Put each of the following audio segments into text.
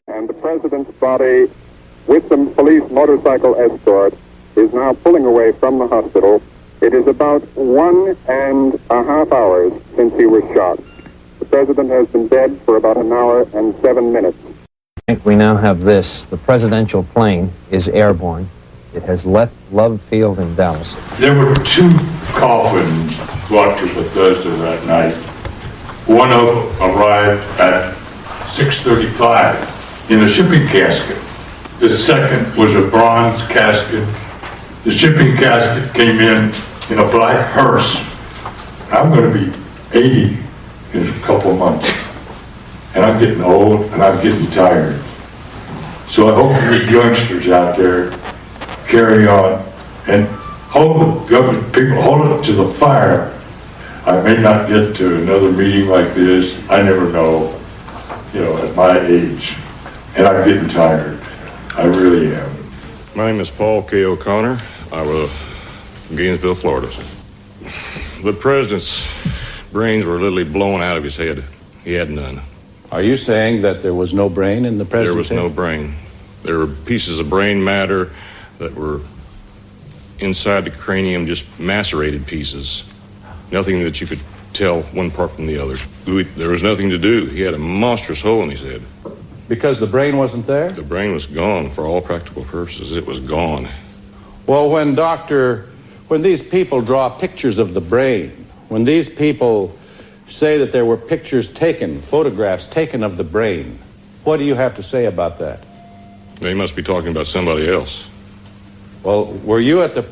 And the president's body, with the police motorcycle escort, is now pulling away from the hospital. It is about 1.5 hours since he was shot. The president has been dead for about 1 hour and 7 minutes. I think we now have this. The presidential plane is airborne. It has left Love Field in Dallas. There were 2 coffins brought to Bethesda that night. One of them arrived at 6:35 in a shipping casket. The second was a bronze casket. The shipping casket came in a black hearse. I'm going to be 80 in a couple of months. And I'm getting old and I'm getting tired. So I hope you youngsters out there carry on and hold the government people, hold it to the fire. I may not get to another meeting like this. I never know, at my age. And I'm getting tired. I really am. My name is Paul K. O'Connor. I was from Gainesville, Florida. The president's brains were literally blown out of his head. He had none. Are you saying that there was no brain in the president's head? There was no brain. There were pieces of brain matter that were inside the cranium, just macerated pieces. Nothing that you could tell one part from the other. There was nothing to do. He had a monstrous hole in his head. Because the brain wasn't there? The brain was gone for all practical purposes. It was gone. Well, when these people draw pictures of the brain, when these people say that there were photographs taken of the brain, what do you have to say about that? They must be talking about somebody else. Well, were you at the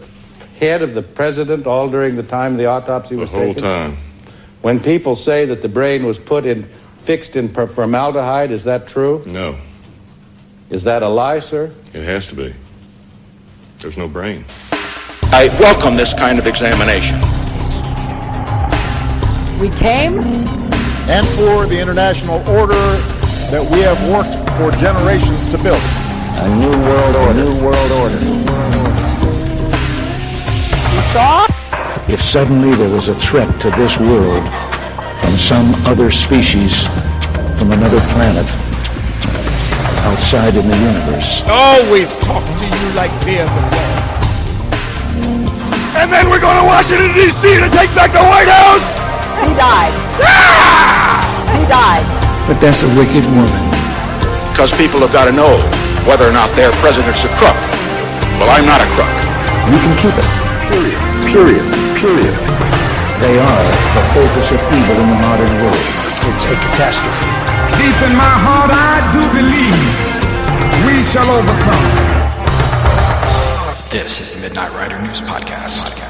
head of the president all during the time the autopsy was taken? The whole time. When people say that the brain was fixed in formaldehyde, is that true? No. Is that a lie, sir? It has to be. There's no brain. I welcome this kind of examination. We came, and for the international order that we have worked for generations to build. A new world order. A new world order. we saw. If suddenly there was a threat to this world from some other species, from another planet, outside in the universe. Always talk to you like they're the best. And then we're going to Washington, D.C. to take back the White House! He died. Ah! He died. But that's a wicked woman. Because people have got to know whether or not their president's a crook. Well, I'm not a crook. You can keep it. Period. Period. Period. They are the focus of evil in the modern world. It's a catastrophe. Deep in my heart, I do believe we shall overcome. This is the Midnight Rider News Podcast.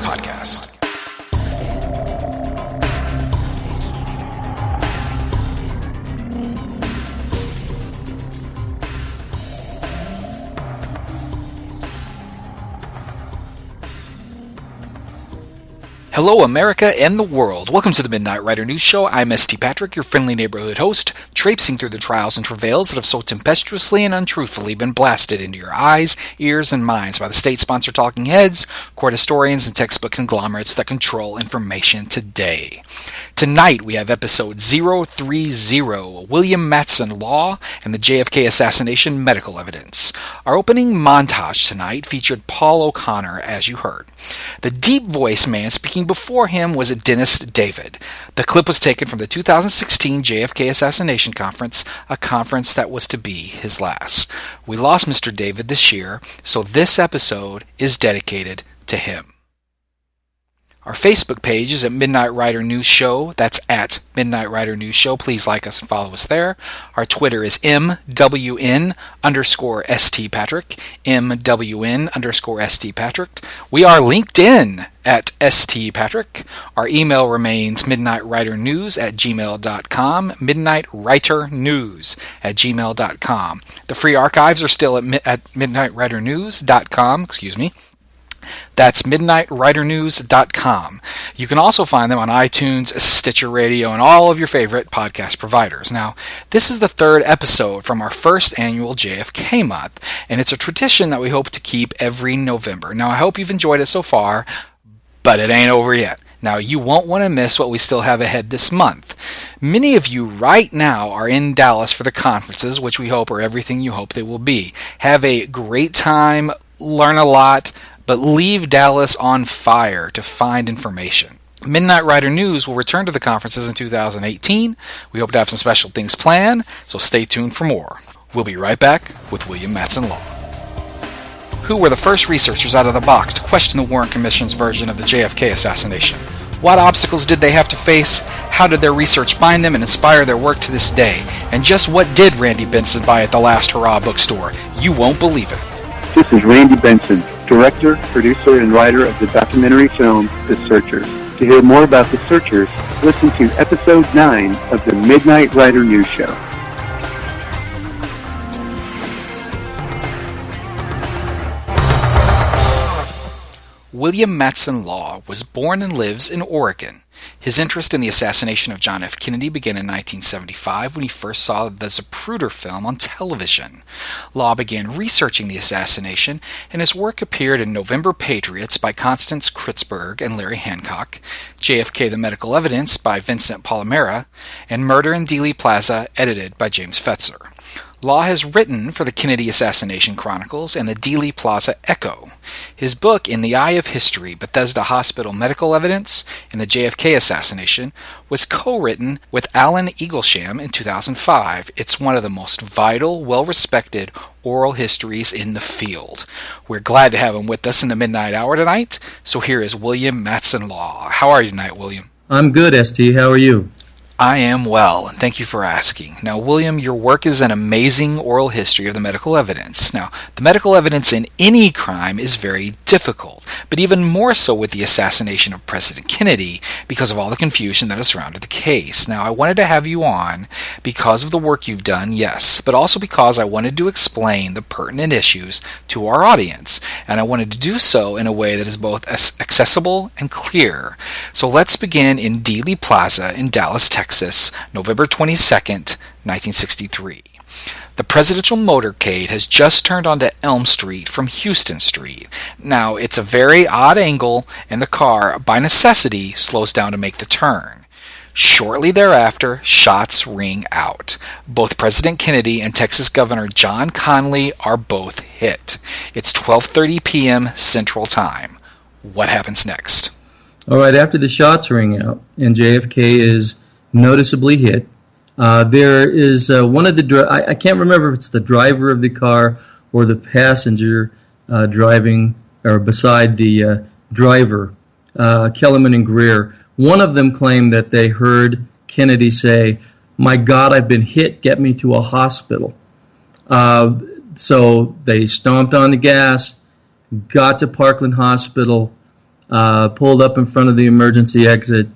Hello, America and the world. Welcome to the Midnight Rider News Show. I'm St. Patrick, your friendly neighborhood host, traipsing through the trials and travails that have so tempestuously and untruthfully been blasted into your eyes, ears, and minds by the state-sponsored talking heads, court historians, and textbook conglomerates that control information today. Tonight, we have episode 030, William Matson Law and the JFK Assassination Medical Evidence. Our opening montage tonight featured Paul O'Connor, as you heard. The deep voice man speaking before him was Dennis David. The clip was taken from the 2016 JFK Assassination Conference, a conference that was to be his last. We lost Mr. David this year, so this episode is dedicated to him. Our Facebook page is at Midnight Rider News Show. That's at Midnight Rider News Show. Please like us and follow us there. Our Twitter is MWN_ST Patrick. MWN_ST Patrick. We are LinkedIn at ST Patrick. Our email remains midnightridernews@gmail.com. Midnightridernews@gmail.com. The free archives are still at midnightridernews.com. That's midnightridernews.com. You can also find them on iTunes, Stitcher Radio, and all of your favorite podcast providers. Now, this is the third episode from our first annual JFK month, and it's a tradition that we hope to keep every November. Now, I hope you've enjoyed it so far, but it ain't over yet. Now, you won't want to miss what we still have ahead this month. Many of you right now are in Dallas for the conferences, which we hope are everything you hope they will be. Have a great time, learn a lot, but leave Dallas on fire to find information. Midnight Rider News will return to the conferences in 2018. We hope to have some special things planned, so stay tuned for more. We'll be right back with William Matson Law. Who were the first researchers out of the box to question the Warren Commission's version of the JFK assassination? What obstacles did they have to face? How did their research bind them and inspire their work to this day? And just what did Randy Benson buy at the Last Hurrah bookstore? You won't believe it. This is Randy Benson, director, producer, and writer of the documentary film The Searchers. To hear more about The Searchers, listen to episode 9 of the Midnight Rider News Show. William Matson Law was born and lives in Oregon. His interest in the assassination of John F. Kennedy began in 1975 when he first saw the Zapruder film on television. Law began researching the assassination, and his work appeared in November Patriots by Constance Kritzberg and Larry Hancock, JFK the Medical Evidence by Vincent Palomera, and Murder in Dealey Plaza, edited by James Fetzer. Law has written for the Kennedy Assassination Chronicles and the Dealey Plaza Echo. His book, In the Eye of History, Bethesda Hospital Medical Evidence and the JFK Assassination, was co-written with Alan Eaglesham in 2005. It's one of the most vital, well-respected oral histories in the field. We're glad to have him with us in the Midnight Hour tonight, so here is William Matson Law. How are you tonight, William? I'm good, ST. How are you? I am well, and thank you for asking. Now, William, your work is an amazing oral history of the medical evidence. Now, the medical evidence in any crime is very difficult, but even more so with the assassination of President Kennedy because of all the confusion that has surrounded the case. Now, I wanted to have you on because of the work you've done, yes, but also because I wanted to explain the pertinent issues to our audience, and I wanted to do so in a way that is both accessible and clear. So let's begin in Dealey Plaza in Dallas, Texas, November 22nd, 1963. The presidential motorcade has just turned onto Elm Street from Houston Street. Now, it's a very odd angle, and the car, by necessity, slows down to make the turn. Shortly thereafter, shots ring out. Both President Kennedy and Texas Governor John Connally are both hit. It's 12:30 p.m. Central Time. What happens next? All right, after the shots ring out and JFK is noticeably hit, there is one of the, I can't remember if it's the driver of the car or the passenger driving or beside the driver, Kellerman and Greer. One of them claimed that they heard Kennedy say, "My God, I've been hit, get me to a hospital." So they stomped on the gas, got to Parkland Hospital, pulled up in front of the emergency exit.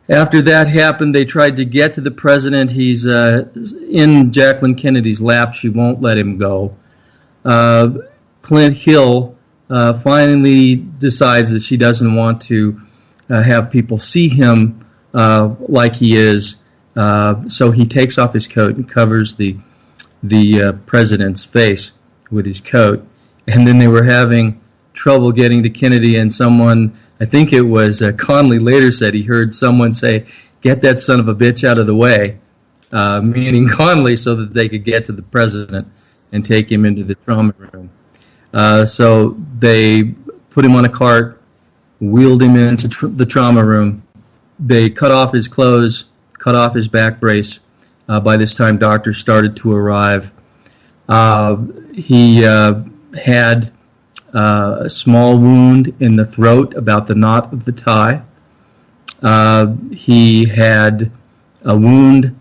After that happened, they tried to get to the president. He's in Jacqueline Kennedy's lap. She won't let him go. Clint Hill finally decides that she doesn't want to have people see him like he is. So he takes off his coat and covers the president's face with his coat. And then they were having trouble getting to Kennedy, and someone, I think it was Connally, later said he heard someone say, "Get that son of a bitch out of the way," meaning Connally, so that they could get to the president and take him into the trauma room. So they put him on a cart, wheeled him into the trauma room. They cut off his clothes, cut off his back brace. By this time, doctors started to arrive. He had a small wound in the throat about the knot of the tie. He had a wound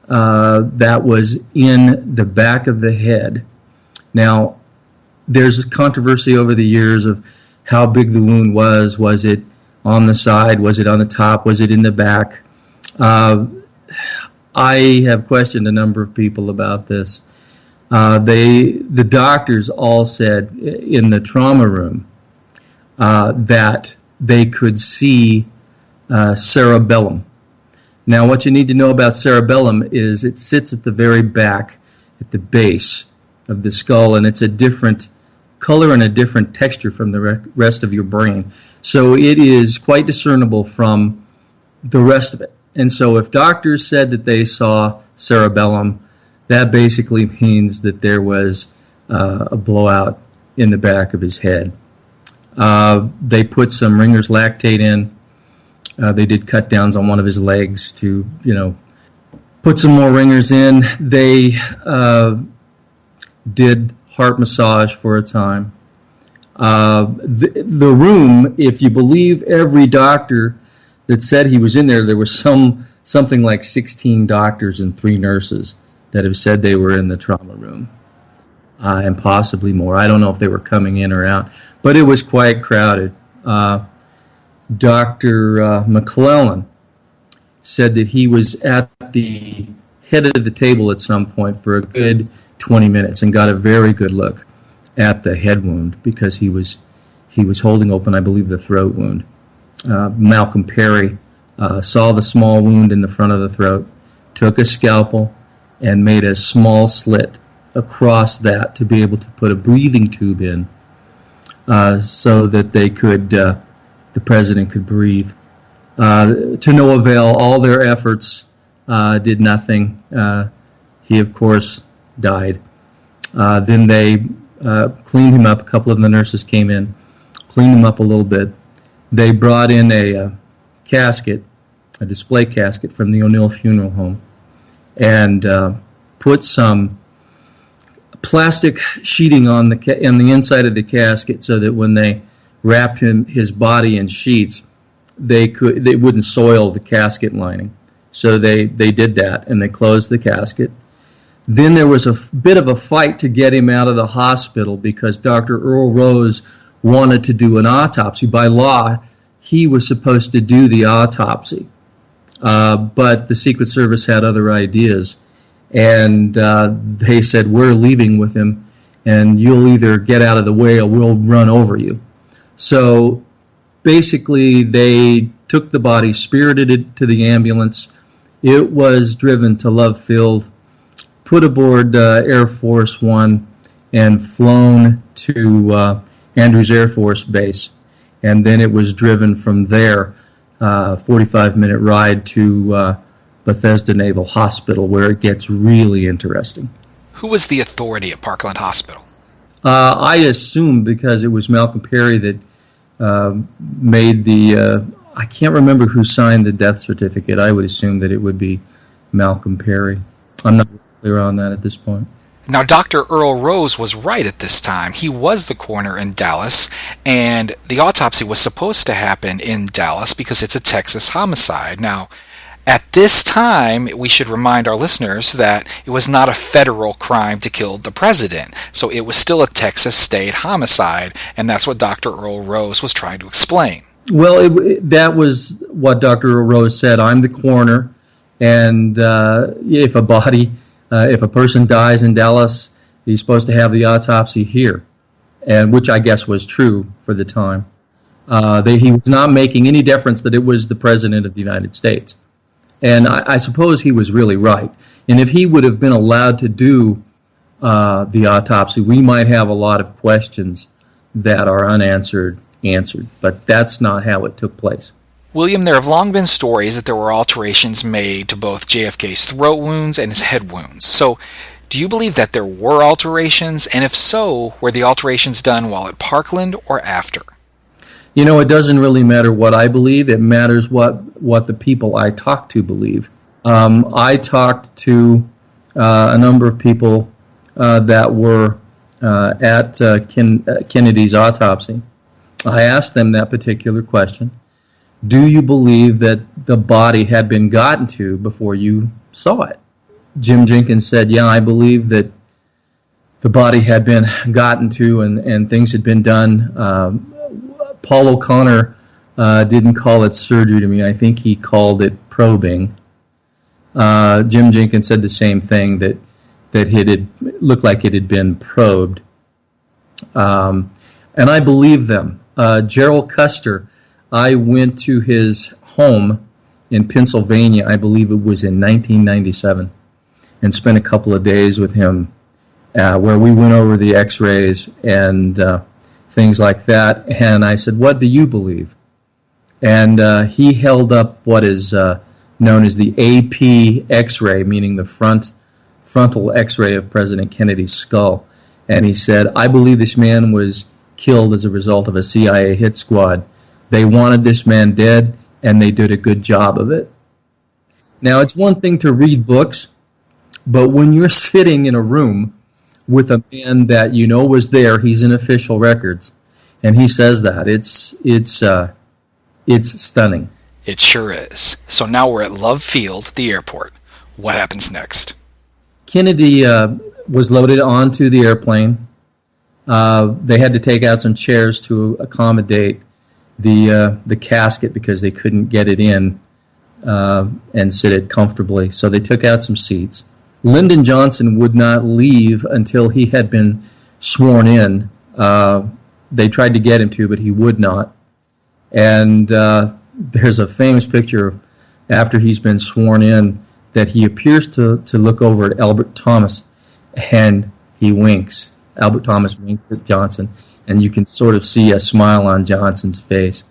that was in the back of the head. Now, there's controversy over the years of how big the wound was. Was it on the side? Was it on the top? Was it in the back? I have questioned a number of people about this. The doctors all said in the trauma room that they could see cerebellum. Now, what you need to know about cerebellum is it sits at the very back, at the base of the skull, and it's a different color and a different texture from the rest of your brain. So it is quite discernible from the rest of it. And so if doctors said that they saw cerebellum, that basically means that there was a blowout in the back of his head. They put some Ringer's lactate in. They did cut downs on one of his legs to, put some more Ringers in. They did heart massage for a time. The room, if you believe every doctor that said he was in there was something like 16 doctors and 3 nurses that have said they were in the trauma room, and possibly more. I don't know if they were coming in or out, but it was quite crowded. Dr. McClellan said that he was at the head of the table at some point for a good 20 minutes and got a very good look at the head wound because he was holding open, I believe, the throat wound. Malcolm Perry saw the small wound in the front of the throat, took a scalpel, and made a small slit across that to be able to put a breathing tube in so that they could, the president could breathe. To no avail, all their efforts did nothing. He, of course, died. Then they cleaned him up. A couple of the nurses came in, cleaned him up a little bit. They brought in a casket, a display casket from the O'Neill Funeral Home, and put some plastic sheeting on the inside of the casket so that when they wrapped his body in sheets, they wouldn't soil the casket lining. So they did that, and they closed the casket. Then there was a bit of a fight to get him out of the hospital because Dr. Earl Rose wanted to do an autopsy. By law, he was supposed to do the autopsy, but the Secret Service had other ideas, and they said, we're leaving with him, and you'll either get out of the way or we'll run over you. So basically, they took the body, spirited it to the ambulance. It was driven to Love Field, put aboard Air Force One, and flown to Andrews Air Force Base. And then it was driven from there, 45-minute ride to Bethesda Naval Hospital, where it gets really interesting. Who was the authority at Parkland Hospital? I assume because it was Malcolm Perry that made the, I can't remember who signed the death certificate. I would assume that it would be Malcolm Perry. I'm not clear on that at this point. Now, Dr. Earl Rose was right at this time. He was the coroner in Dallas, and the autopsy was supposed to happen in Dallas because it's a Texas homicide. Now, at this time, we should remind our listeners that it was not a federal crime to kill the president. So it was still a Texas state homicide, and that's what Dr. Earl Rose was trying to explain. Well, that was what Dr. Earl Rose said. I'm the coroner, and if a person dies in Dallas, he's supposed to have the autopsy here, and which I guess was true for the time. He was not making any difference that it was the President of the United States. And I suppose he was really right. And if he would have been allowed to do the autopsy, we might have a lot of questions that are unanswered answered. But that's not how it took place. William, there have long been stories that there were alterations made to both JFK's throat wounds and his head wounds. So, do you believe that there were alterations? And if so, were the alterations done while at Parkland or after? You know, it doesn't really matter what I believe. It matters what the people I talk to believe. I talked to a number of people that were at Kennedy's autopsy. I asked them that particular question. Do you believe that the body had been gotten to before you saw it? Jim Jenkins said, yeah, I believe that the body had been gotten to and things had been done. Paul O'Connor didn't call it surgery to me. I think he called it probing. Jim Jenkins said the same thing, that it looked like it had been probed. And I believe them. Gerald Custer, I went to his home in Pennsylvania, I believe it was in 1997, and spent a couple of days with him. where we went over the X-rays and things like that. And I said, "What do you believe?" And he held up what is known as the AP X-ray, meaning the frontal X-ray of President Kennedy's skull. And he said, "I believe this man was killed as a result of a CIA hit squad. They wanted this man dead, and they did a good job of it." Now, it's one thing to read books, but when you're sitting in a room with a man that you know was there, he's in official records, and he says that, it's stunning. It sure is. So now we're at Love Field, the airport. What happens next? Kennedy was loaded onto the airplane. They had to take out some chairs to accommodate the casket because they couldn't get it in and sit it comfortably. So they took out some seats. Lyndon Johnson would not leave until he had been sworn in. They tried to get him to, but he would not. And there's a famous picture after he's been sworn in that he appears to look over at Albert Thomas, and he winks. Albert Thomas winks at Johnson, and you can sort of see a smile on Johnson's face.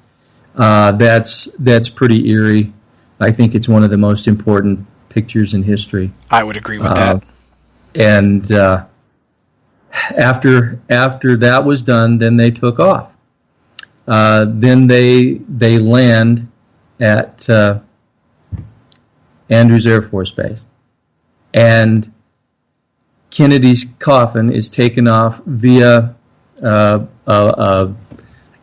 That's pretty eerie. I think it's one of the most important pictures in history. I would agree with that. And after that was done, then they took off. Then they land at Andrews Air Force Base, and Kennedy's coffin is taken off via I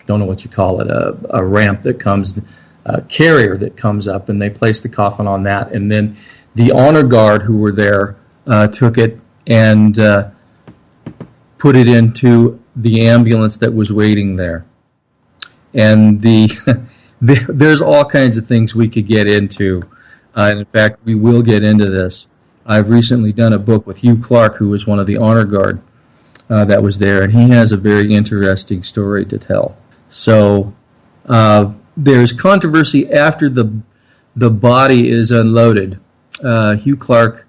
don't know what you call it, a ramp that comes, a carrier that comes up, and they place the coffin on that, and then the honor guard who were there took it and put it into the ambulance that was waiting there. And there's all kinds of things we could get into. And in fact, we will get into this. I've recently done a book with Hugh Clark, who was one of the honor guard that was there, and he has a very interesting story to tell. So there's controversy after the body is unloaded. Hugh Clark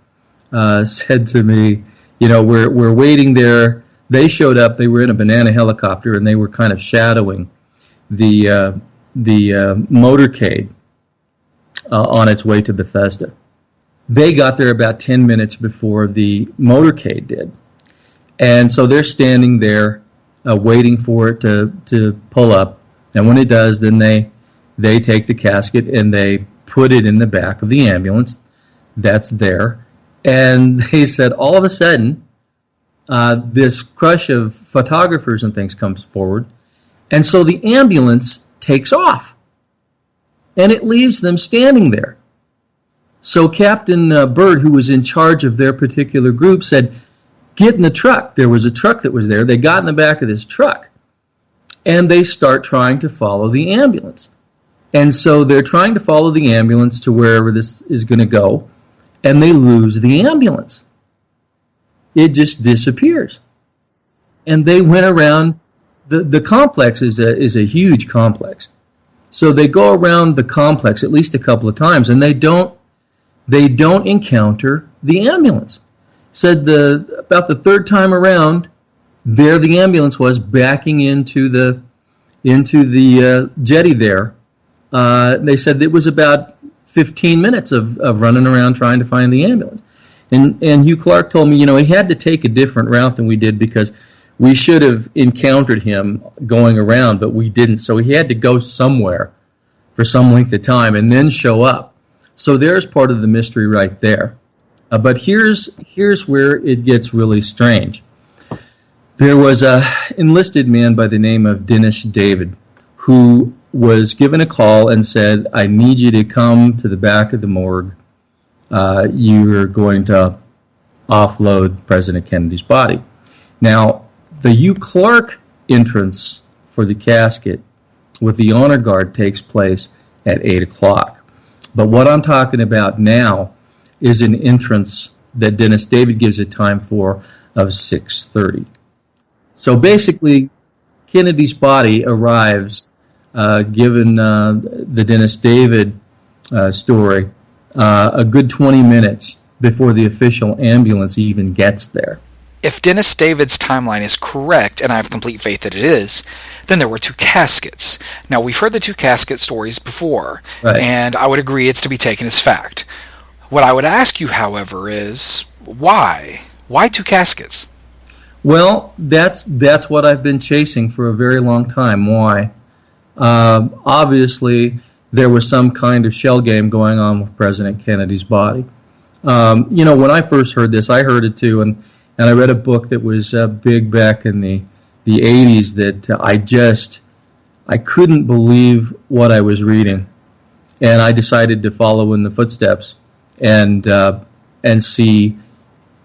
said to me, we're waiting there. They showed up. They were in a banana helicopter, and they were kind of shadowing the motorcade on its way to Bethesda. They got there about 10 minutes before the motorcade did. And so they're standing there waiting for it to pull up. And when it does, then they take the casket and they put it in the back of the ambulance that's there. And they said all of a sudden, this crush of photographers and things comes forward. And so the ambulance takes off. And it leaves them standing there. So Captain Byrd, who was in charge of their particular group, said, "Get in the truck." There was a truck that was there. They got in the back of this truck. And they start trying to follow the ambulance. And so they're trying to follow the ambulance to wherever this is going to go. And they lose the ambulance. It just disappears. And they went around. The complex is a huge complex. So they go around the complex at least a couple of times, and they don't encounter the ambulance. Said about the third time around, there the ambulance was backing into the jetty there. They said it was about 15 minutes of running around trying to find the ambulance. And Hugh Clark told me, he had to take a different route than we did because we should have encountered him going around, but we didn't. So he had to go somewhere for some length of time and then show up. So there's part of the mystery right there. But here's where it gets really strange. There was an enlisted man by the name of Dennis David who was given a call and said, "I need you to come to the back of the morgue. You're going to offload President Kennedy's body." Now, the Hugh Clark entrance for the casket with the honor guard takes place at 8 o'clock. But what I'm talking about now is an entrance that Dennis David gives a time for of 6:30. So basically, Kennedy's body arrives, given the Dennis David story, a good 20 minutes before the official ambulance even gets there. If Dennis David's timeline is correct, and I have complete faith that it is, then there were 2 caskets. Now, we've heard the 2 casket stories before, right, and I would agree it's to be taken as fact. What I would ask you, however, is why? Why 2 caskets? Well, that's what I've been chasing for a very long time. Why? Obviously, there was some kind of shell game going on with President Kennedy's body. When I first heard this, I heard it too, and I read a book that was big back in the 80s that I couldn't believe what I was reading. And I decided to follow in the footsteps and see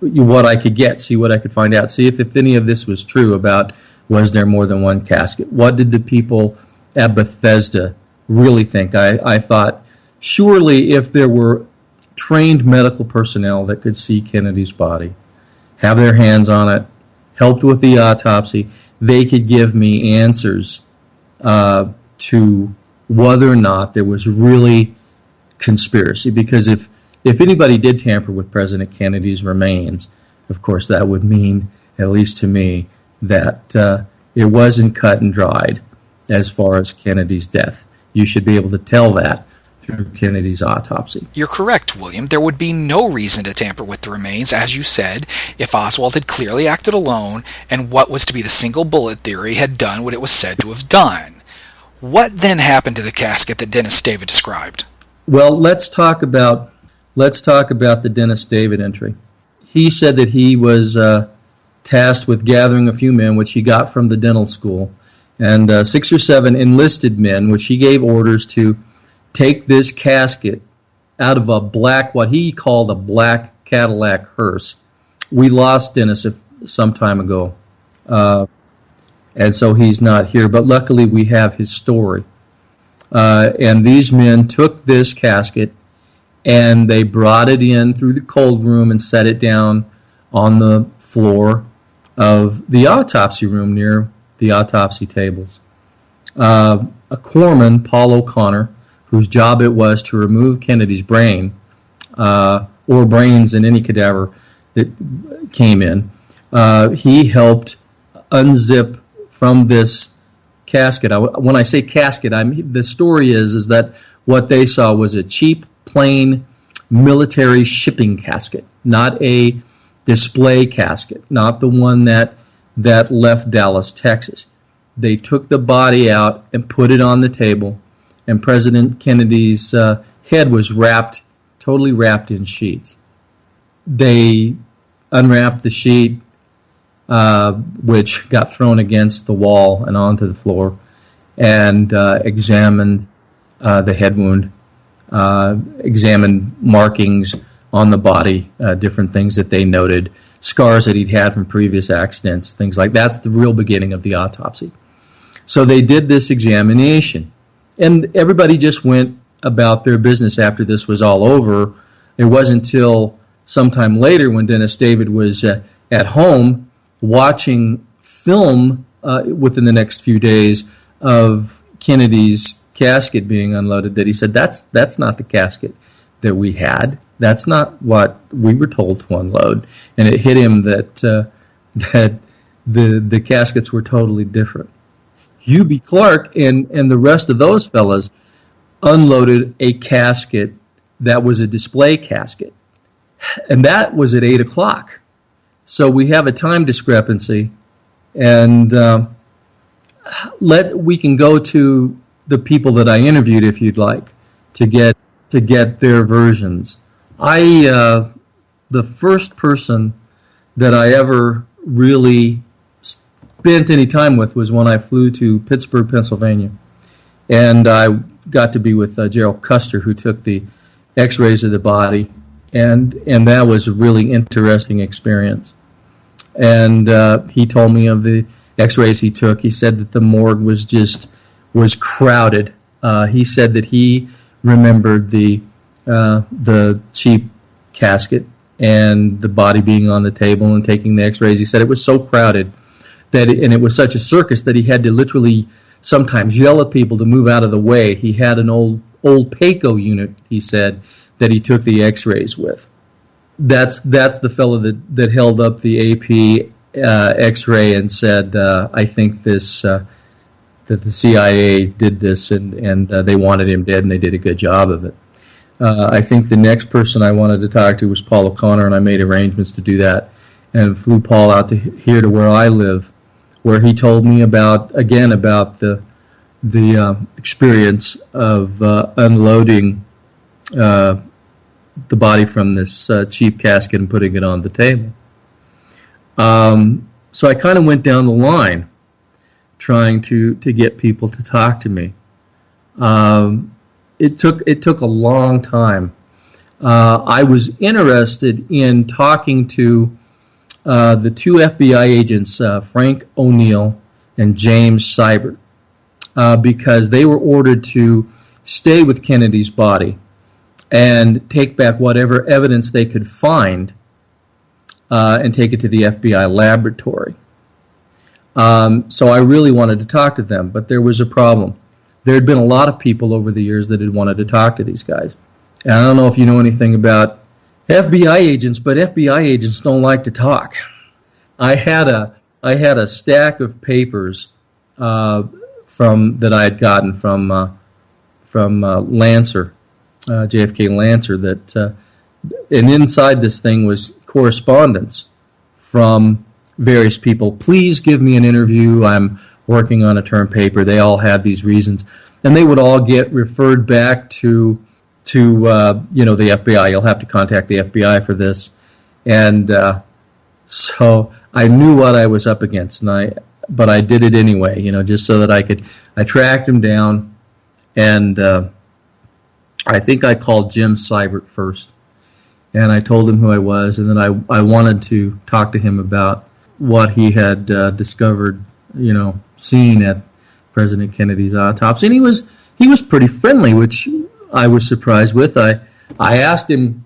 what I could get, see what I could find out, see if any of this was true about was there more than one casket. What did the people at Bethesda really think? I thought, surely if there were trained medical personnel that could see Kennedy's body, have their hands on it, helped with the autopsy, they could give me answers to whether or not there was really conspiracy. Because if anybody did tamper with President Kennedy's remains, of course that would mean, at least to me, that it wasn't cut and dried as far as Kennedy's death. You should be able to tell that through Kennedy's autopsy. You're correct, William. There would be no reason to tamper with the remains, as you said, if Oswald had clearly acted alone and what was to be the single bullet theory had done what it was said to have done. What then happened to the casket that Dennis David described? Well, let's talk about the Dennis David entry. He said that he was tasked with gathering a few men, which he got from the dental school, and 6 or 7 enlisted men, which he gave orders to take this casket out of what he called a black Cadillac hearse. We lost Dennis some time ago, and so he's not here, but luckily we have his story. And these men took this casket and they brought it in through the cold room and set it down on the floor of the autopsy room near the autopsy tables. A corpsman, Paul O'Connor, whose job it was to remove Kennedy's brain, or brains in any cadaver that came in, he helped unzip from this casket. When I say casket, the story is that what they saw was a cheap, plain military shipping casket, not a display casket, not the one that left Dallas, Texas. They took the body out and put it on the table, and President Kennedy's head was totally wrapped in sheets. They unwrapped the sheet, which got thrown against the wall and onto the floor, and examined the head wound, examined markings on the body, different things that they noted, scars that he'd had from previous accidents, things like that. That's the real beginning of the autopsy. So they did this examination, and everybody just went about their business after this was all over. It wasn't until sometime later when Dennis David was at home watching film within the next few days of Kennedy's casket being unloaded that he said, that's not the casket that we had. That's not what we were told to unload. And it hit him that the caskets were totally different. Hubie Clark and the rest of those fellas unloaded a casket that was a display casket. And that was at 8 o'clock. So we have a time discrepancy. And we can go to the people that I interviewed, if you'd like, to get their versions. The first person that I ever really spent any time with was when I flew to Pittsburgh, Pennsylvania, and I got to be with Gerald Custer, who took the X-rays of the body, and that was a really interesting experience. And he told me of the X-rays he took. He said that the morgue was crowded. He said that he remembered the cheap casket and the body being on the table and taking the X-rays. He said it was so crowded and it was such a circus that he had to literally sometimes yell at people to move out of the way. He had an old Payco unit, he said, that he took the X-rays with. that's the fellow that held up the AP X-ray and said, I think this that the CIA did this and they wanted him dead, and they did a good job of it. I think the next person I wanted to talk to was Paul O'Connor, and I made arrangements to do that and flew Paul out here to where I live, where he told me about the experience of unloading the body from this cheap casket and putting it on the table. So I kind of went down the line trying to get people to talk to me. It took a long time. I was interested in talking to the two FBI agents, Frank O'Neill and James Seibert, because they were ordered to stay with Kennedy's body and take back whatever evidence they could find and take it to the FBI laboratory. So I really wanted to talk to them, but there was a problem. There had been a lot of people over the years that had wanted to talk to these guys. And I don't know if you know anything about FBI agents, but FBI agents don't like to talk. I had a stack of papers that I had gotten from Lancer, JFK Lancer, that and inside this thing was correspondence from various people. Please give me an interview. I'm working on a term paper. They all had these reasons, and they would all get referred back to the FBI. You'll have to contact the FBI for this, and so I knew what I was up against, but I did it anyway. Just so that I tracked him down, and I think I called Jim Seibert first, and I told him who I was, and then I wanted to talk to him about what he had discovered, seen at President Kennedy's autopsy. And he was pretty friendly, which I was surprised with. I asked him,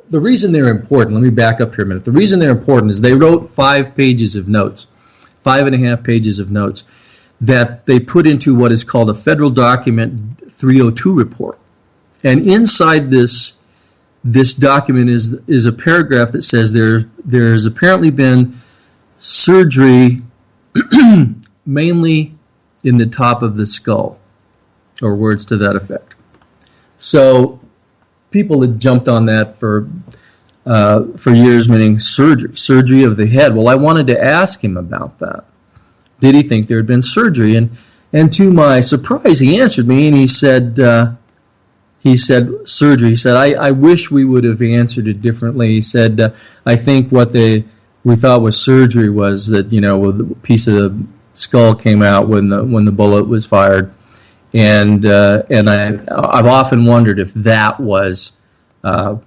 the reason they're important, let me back up here a minute. The reason they're important is they wrote 5 pages of notes, 5.5 pages of notes, that they put into what is called a Federal Document 302 report. And inside this document is a paragraph that says there's apparently been surgery mainly in the top of the skull, or words to that effect. So people had jumped on that for years, meaning surgery of the head. Well, I wanted to ask him about that. Did he think there had been surgery? And to my surprise, he answered me, and he said surgery. He said, I wish we would have answered it differently. He said, I think what we thought was surgery was that, a piece of the skull came out when the bullet was fired. And I've often wondered if that was, what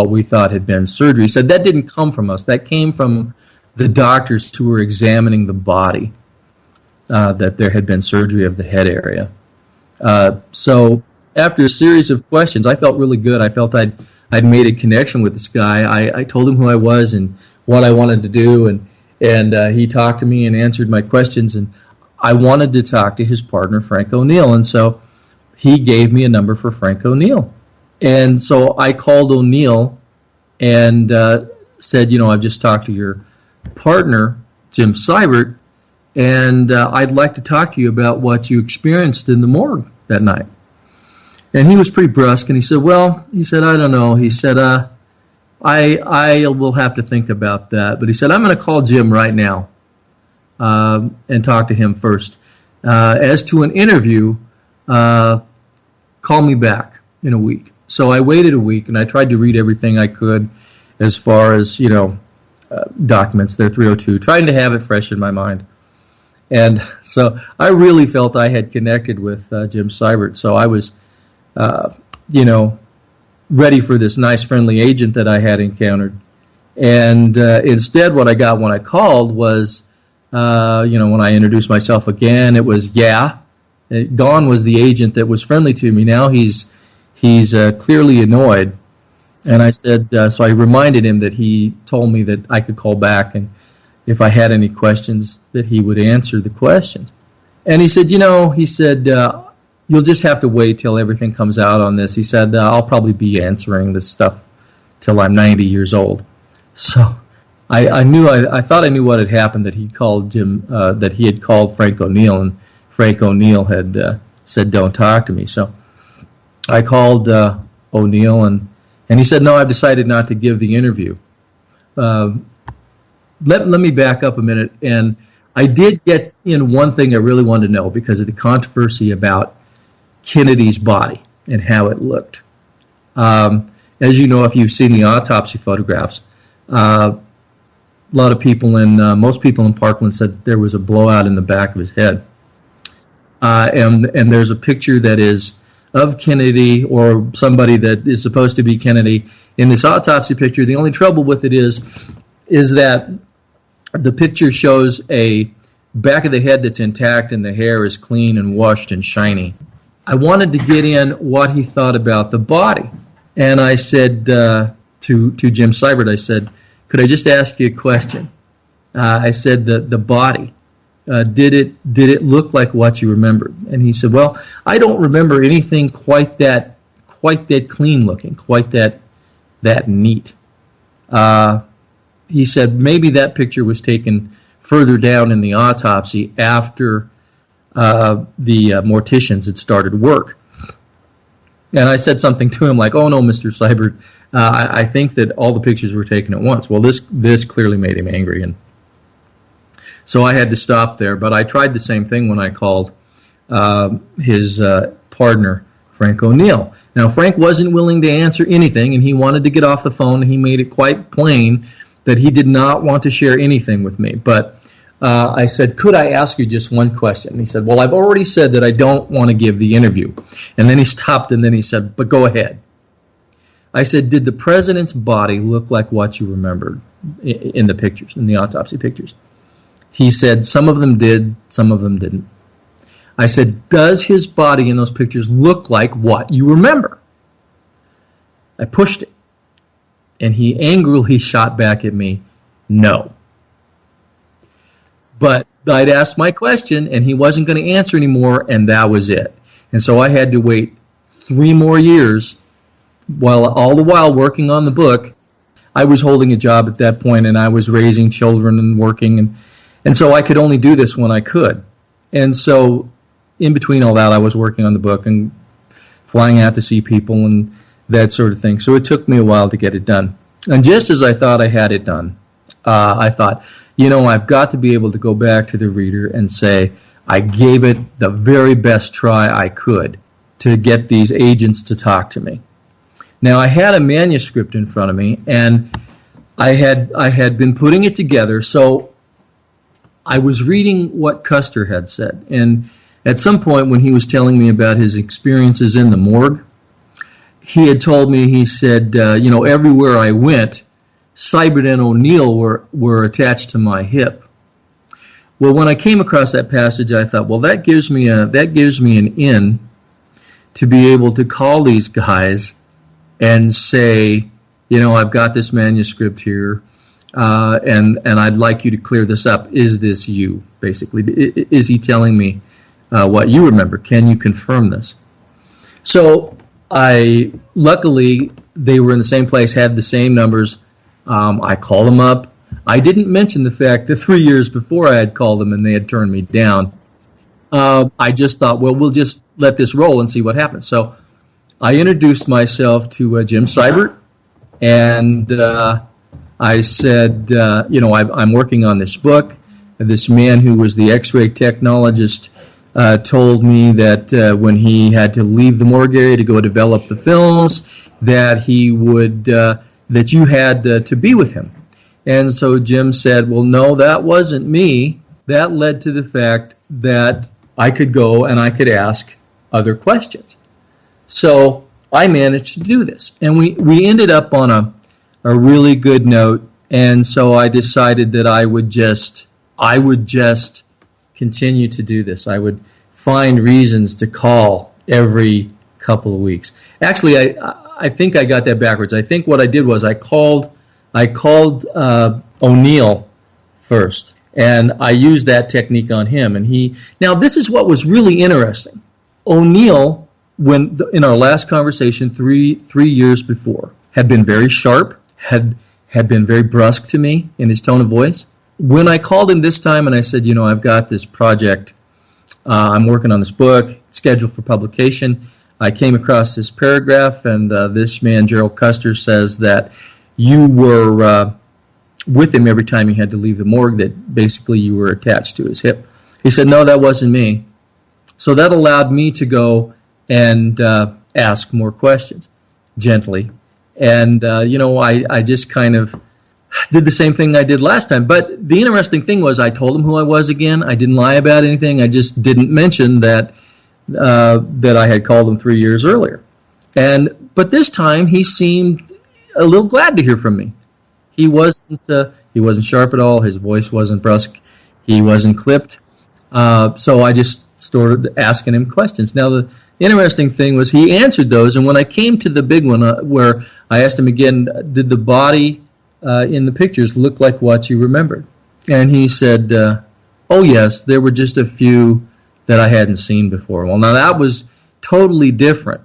we thought had been surgery. He said that didn't come from us. That came from the doctors who were examining the body, that there had been surgery of the head area. So after a series of questions, I felt really good. I felt I'd made a connection with this guy. I told him who I was and what I wanted to do, and he talked to me and answered my questions, and I wanted to talk to his partner, Frank O'Neill, and so he gave me a number for Frank O'Neill. And so I called O'Neill and said, I've just talked to your partner, Jim Seibert, and I'd like to talk to you about what you experienced in the morgue that night. And he was pretty brusque, and he said, I don't know. He said, I will have to think about that. But he said, I'm going to call Jim right now and talk to him first. As to an interview, call me back in a week. So I waited a week, and I tried to read everything I could as far as, documents, their 302, trying to have it fresh in my mind. And so I really felt I had connected with Jim Seibert. So I was, ready for this nice, friendly agent that I had encountered. And instead, what I got when I called was, when I introduced myself again, it was, gone was the agent that was friendly to me. Now he's clearly annoyed. And I said, so I reminded him that he told me that I could call back, and if I had any questions, that he would answer the questions. And he said, you'll just have to wait till everything comes out on this. He said, I'll probably be answering this stuff till I'm 90 years old. So I thought I knew what had happened, that he called that he had called Frank O'Neill, and Frank O'Neill had said, don't talk to me. So I called O'Neill, and he said, no, I've decided not to give the interview. Let me back up a minute. And I did get in one thing I really wanted to know because of the controversy about Kennedy's body and how it looked. As you know, if you've seen the autopsy photographs, a lot of people most people in Parkland said that there was a blowout in the back of his head. And there's a picture that is of Kennedy or somebody that is supposed to be Kennedy in this autopsy picture. The only trouble with it is that the picture shows a back of the head that's intact and the hair is clean and washed and shiny. I wanted to get in what he thought about the body. And I said to Jim Seibert, I said, could I just ask you a question? I said, the body, did it look like what you remembered? And he said, well, I don't remember anything quite that clean looking, quite that neat. He said maybe that picture was taken further down in the autopsy after the morticians had started work. And I said something to him like, oh no, Mr. Seibert, I think that all the pictures were taken at once. Well, this clearly made him angry, and so I had to stop there. But I tried the same thing when I called his partner, Frank O'Neill. Now, Frank wasn't willing to answer anything, and he wanted to get off the phone, and he made it quite plain that he did not want to share anything with me. But I said, could I ask you just one question? And he said, well, I've already said that I don't want to give the interview. And then he stopped, and then he said, but go ahead. I said, did the president's body look like what you remembered in the pictures, in the autopsy pictures? He said, some of them did, some of them didn't. I said, does his body in those pictures look like what you remember? I pushed it, and he angrily shot back at me, no. But I'd asked my question, and he wasn't going to answer anymore, and that was it. And so I had to wait 3 more years, all the while working on the book. I was holding a job at that point, and I was raising children and working, and so I could only do this when I could. And so in between all that, I was working on the book and flying out to see people and that sort of thing. So it took me a while to get it done. And just as I thought I had it done, I thought, I've got to be able to go back to the reader and say, I gave it the very best try I could to get these agents to talk to me. Now, I had a manuscript in front of me, and I had been putting it together, so I was reading what Custer had said. And at some point when he was telling me about his experiences in the morgue, he had told me, he said, everywhere I went, Seibert and O'Neill were attached to my hip. Well, when I came across that passage, I thought, well, that gives me an in to be able to call these guys and say, I've got this manuscript here, and I'd like you to clear this up. Is this you, basically? Is he telling me what you remember? Can you confirm this? So luckily, they were in the same place, had the same numbers. I called them up. I didn't mention the fact that 3 years before I had called them and they had turned me down. I just thought, well, we'll just let this roll and see what happens. So I introduced myself to Jim Seibert, and I said, I'm working on this book. This man who was the X-ray technologist told me that when he had to leave the morgue area to go develop the films, that he would, that you had to be with him. And so Jim said, well, no, that wasn't me. That led to the fact that I could go and I could ask other questions. So I managed to do this. And we ended up on a really good note. And so I decided that I would just continue to do this. I would find reasons to call every couple of weeks. Actually, I think I got that backwards. I think what I did was I called O'Neill first, and I used that technique on him. And now this is what was really interesting. O'Neill, in our last conversation 3 years before, had been very sharp, had been very brusque to me in his tone of voice. When I called him this time and I said, I've got this project, I'm working on this book, scheduled for publication, I came across this paragraph, and this man, Gerald Custer, says that you were with him every time he had to leave the morgue, that basically you were attached to his hip. He said, no, that wasn't me. So that allowed me to go and ask more questions, gently. And, I just kind of did the same thing I did last time. But the interesting thing was I told him who I was again. I didn't lie about anything. I just didn't mention that I had called him 3 years earlier. But this time he seemed a little glad to hear from me. He wasn't sharp at all. His voice wasn't brusque. He wasn't clipped. So I just started asking him questions. Now, the interesting thing was he answered those, and when I came to the big one where I asked him again, did the body in the pictures look like what you remembered? And he said, oh, yes, there were just a few that I hadn't seen before. Well, now that was totally different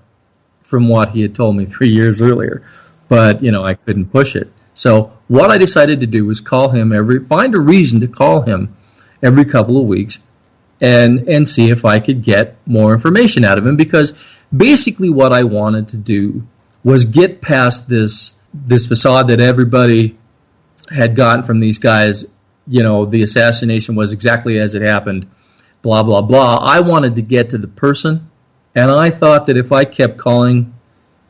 from what he had told me 3 years earlier, but, I couldn't push it. So what I decided to do was find a reason to call him every couple of weeks and see if I could get more information out of him, because basically what I wanted to do was get past this facade that everybody had gotten from these guys. The assassination was exactly as it happened, blah, blah, blah. I wanted to get to the person, and I thought that if I kept calling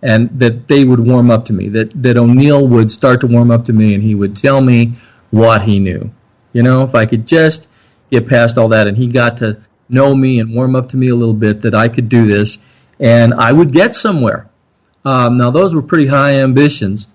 and that they would warm up to me, that O'Neill would start to warm up to me and he would tell me what he knew. If I could just get past all that and he got to know me and warm up to me a little bit, that I could do this and I would get somewhere. Now, those were pretty high ambitions,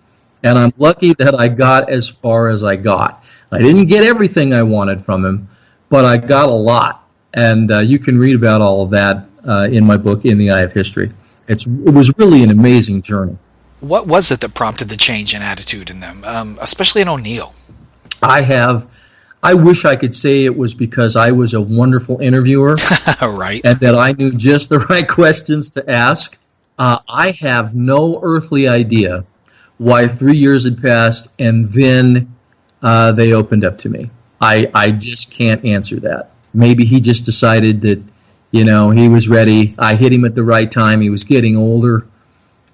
and I'm lucky that I got as far as I got. I didn't get everything I wanted from him, but I got a lot, and you can read about all of that in my book, In the Eye of History. It was really an amazing journey. What was it that prompted the change in attitude in them, especially in O'Neill? I wish I could say it was because I was a wonderful interviewer, right, and that I knew just the right questions to ask. I have no earthly idea why 3 years had passed and then they opened up to me. I just can't answer that. Maybe he just decided that, he was ready. I hit him at the right time. He was getting older.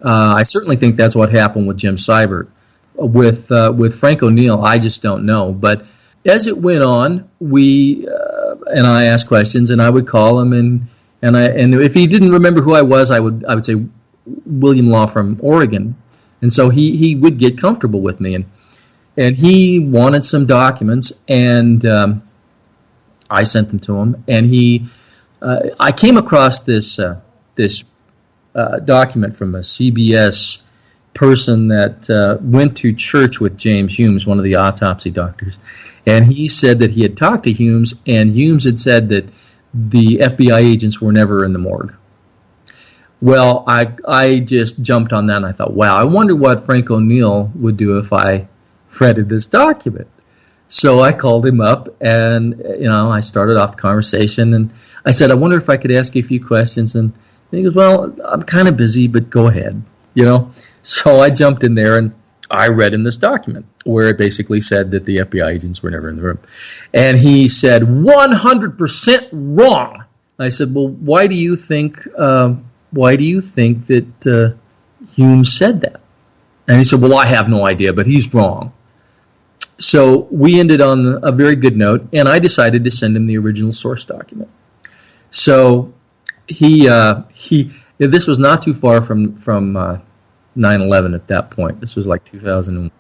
I certainly think that's what happened with Jim Seibert. With Frank O'Neill, I just don't know. But as it went on, we and I asked questions, and I would call him, and if he didn't remember who I was, I would say William Law from Oregon, and so he would get comfortable with me, and he wanted some documents, and I sent them to him, and I came across this document from a CBS person that went to church with James Humes, one of the autopsy doctors, and he said that he had talked to Humes, and Humes had said that the FBI agents were never in the morgue. Well, I just jumped on that, and I thought, wow, I wonder what Frank O'Neill would do if I read this document. So I called him up, and I started off the conversation, and I said, I wonder if I could ask you a few questions, and he goes, well, I'm kind of busy, but go ahead, So I jumped in there, and I read him this document where it basically said that the FBI agents were never in the room. And he said, 100% wrong. I said, well, why do you think that Humes said that? And he said, well, I have no idea, but he's wrong. So we ended on a very good note, and I decided to send him the original source document. So this was not too far from 9/11 at that point. This was like 2001.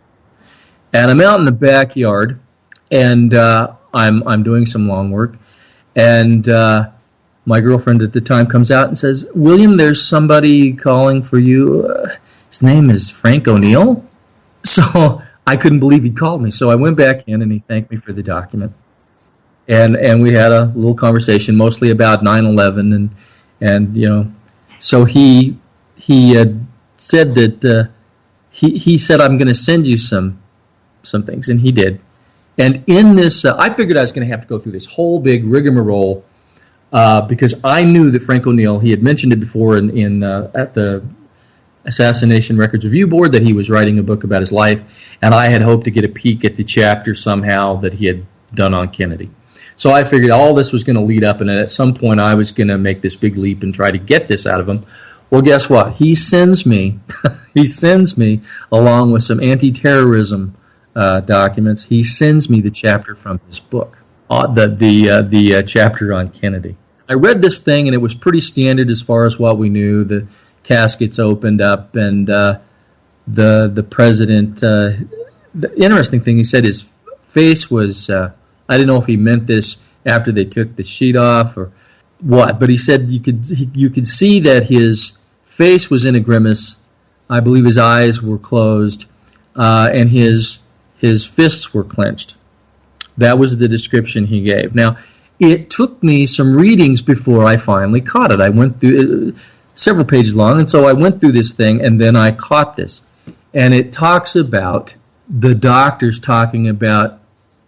And I'm out in the backyard, and I'm doing some lawn work, and my girlfriend at the time comes out and says, William, there's somebody calling for you. His name is Frank O'Neill. So I couldn't believe he'd called me. So I went back in, and he thanked me for the document. And we had a little conversation, mostly about 9/11, and so he had said that he said, I'm going to send you some things, and he did. And in this, I figured I was going to have to go through this whole big rigmarole because I knew that Frank O'Neill, he had mentioned it before at the Assassination Records Review Board that he was writing a book about his life, and I had hoped to get a peek at the chapter somehow that he had done on Kennedy. So I figured all this was going to lead up, and at some point I was going to make this big leap and try to get this out of him. Well, guess what? He sends me, along with some anti-terrorism documents, he sends me the chapter from his book, the chapter on Kennedy. I read this thing, and it was pretty standard as far as what we knew. The caskets opened up, and the president, the interesting thing, he said his face was, I didn't know if he meant this after they took the sheet off or what, but he said you could see that his face was in a grimace. I believe his eyes were closed, and his fists were clenched. That was the description he gave. Now, it took me some readings before I finally caught it. I went through several pages long, and so I went through this thing, and then I caught this. And it talks about the doctors talking about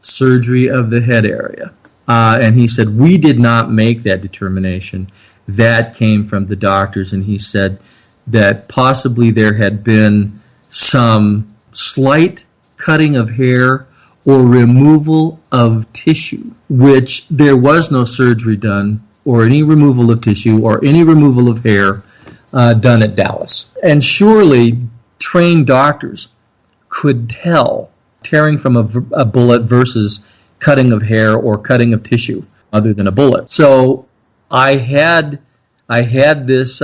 surgery of the head area. And he said, we did not make that determination. That came from the doctors. And he said that possibly there had been some slight cutting of hair or removal of tissue, which there was no surgery done or any removal of tissue or any removal of hair done at Dallas. And surely trained doctors could tell tearing from a bullet versus cutting of hair or cutting of tissue other than a bullet. So I had this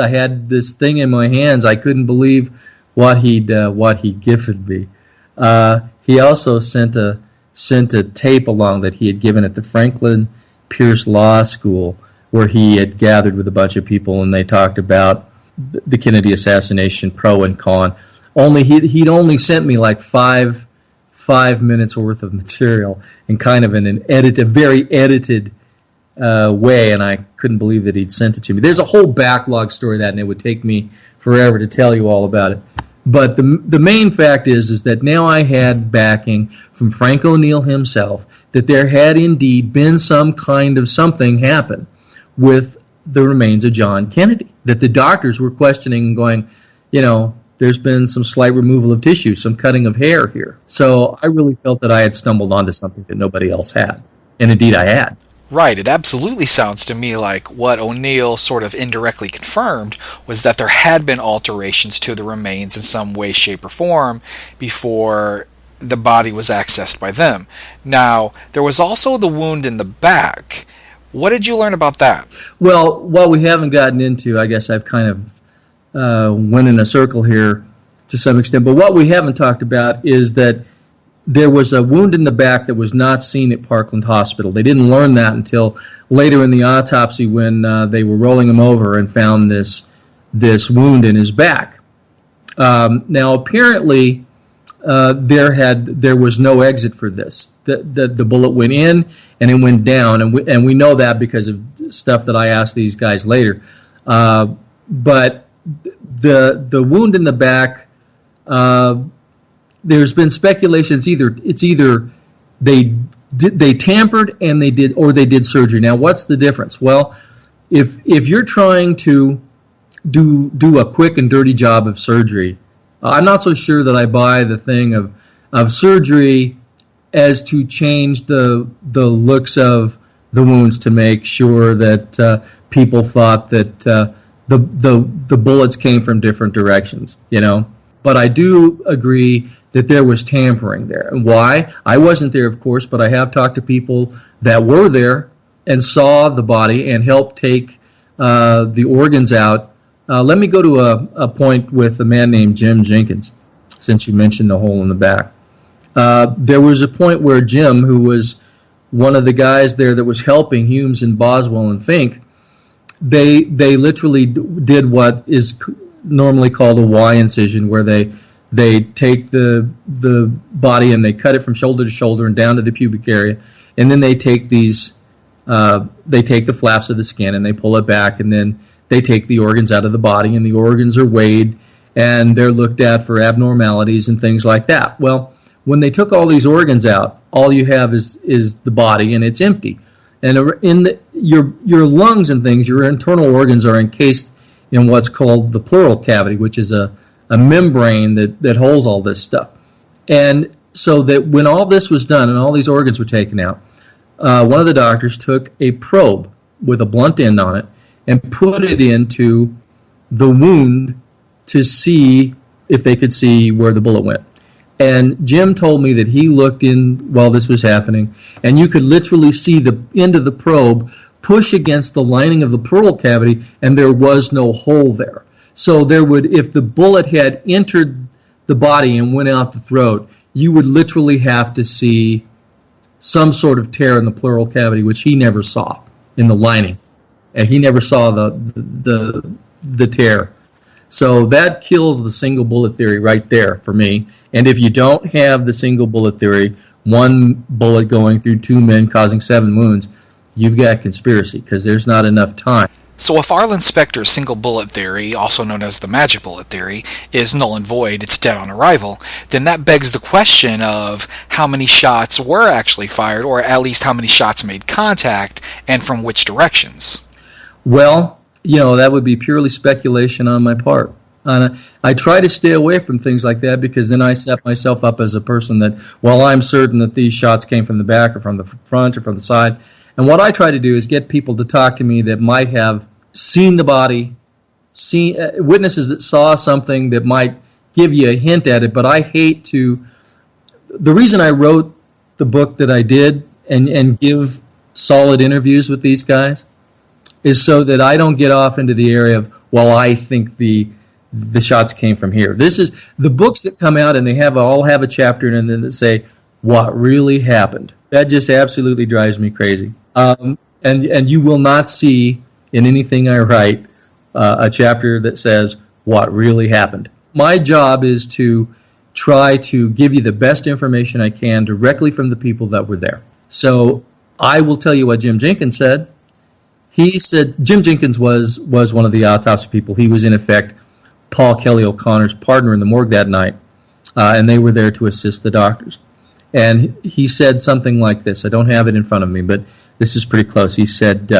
thing in my hands. I couldn't believe what he'd given me. He also sent a tape along that he had given at the Franklin Pierce Law School, where he had gathered with a bunch of people and they talked about the Kennedy assassination, pro and con. He'd only sent me like five minutes worth of material in kind of a very edited way, and I couldn't believe that he'd sent it to me. There's a whole backlog story of that, and it would take me forever to tell you all about it. But the main fact is that now I had backing from Frank O'Neill himself that there had indeed been some kind of something happen with the remains of John Kennedy, that the doctors were questioning and going, there's been some slight removal of tissue, some cutting of hair here. So I really felt that I had stumbled onto something that nobody else had. And indeed I had. Right. It absolutely sounds to me like what O'Neill sort of indirectly confirmed was that there had been alterations to the remains in some way, shape, or form before the body was accessed by them. Now, there was also the wound in the back. What did you learn about that? Well, what we haven't gotten into, I guess I've kind of went in a circle here to some extent, but what we haven't talked about is that there was a wound in the back that was not seen at Parkland Hospital. They didn't learn that until later in the autopsy when they were rolling him over and found this wound in his back. Now, apparently, there was no exit for this. The bullet went in and it went down, and we know that because of stuff that I asked these guys later. But the wound in the back, there's been speculation it's either they tampered and they did surgery. Now, what's the difference? Well, if you're trying to do a quick and dirty job of surgery, I'm not so sure that I buy the thing of surgery as to change the looks of the wounds to make sure that people thought that the bullets came from different directions, But I do agree that there was tampering there. And why? I wasn't there, of course, but I have talked to people that were there and saw the body and helped take the organs out. Let me go to a point with a man named Jim Jenkins, since you mentioned the hole in the back. There was a point where Jim, who was one of the guys there that was helping Humes and Boswell and Fink, they literally did what is normally called a Y incision, where they take the body and they cut it from shoulder to shoulder and down to the pubic area, and then they take the flaps of the skin and they pull it back, and then they take the organs out of the body, and the organs are weighed and they're looked at for abnormalities and things like that. Well, when they took all these organs out, all you have is the body, and it's empty. And your lungs and things, your internal organs are encased in what's called the pleural cavity, which is a membrane that holds all this stuff. And so that when all this was done and all these organs were taken out, one of the doctors took a probe with a blunt end on it and put it into the wound to see if they could see where the bullet went. And Jim told me that he looked in while this was happening, and you could literally see the end of the probe push against the lining of the pleural cavity, and there was no hole there. So there would, if the bullet had entered the body and went out the throat, you would literally have to see some sort of tear in the pleural cavity, which he never saw in the lining, and he never saw the tear. So that kills the single bullet theory right there for me. And if you don't have the single bullet theory, one bullet going through two men causing 7 wounds, you've got conspiracy because there's not enough time. So if Arlen Specter's single bullet theory, also known as the magic bullet theory, is null and void, it's dead on arrival, then that begs the question of how many shots were actually fired, or at least how many shots made contact, and from which directions. Well, that would be purely speculation on my part. I try to stay away from things like that because then I set myself up as a person that, well, I'm certain that these shots came from the back or from the front or from the side. And what I try to do is get people to talk to me that might have seen the body, seen witnesses that saw something that might give you a hint at it. But I hate to. The reason I wrote the book that I did and give solid interviews with these guys is so that I don't get off into the area of, well, I think the shots came from here. This is the books that come out and they all have a chapter and then they say what really happened. That just absolutely drives me crazy. And you will not see in anything I write a chapter that says what really happened. My job is to try to give you the best information I can directly from the people that were there. So I will tell you what Jim Jenkins said. He said Jim Jenkins was one of the autopsy people. He was, in effect, Paul Kelly O'Connor's partner in the morgue that night, and they were there to assist the doctors. And he said something like this. I don't have it in front of me, but this is pretty close. He said,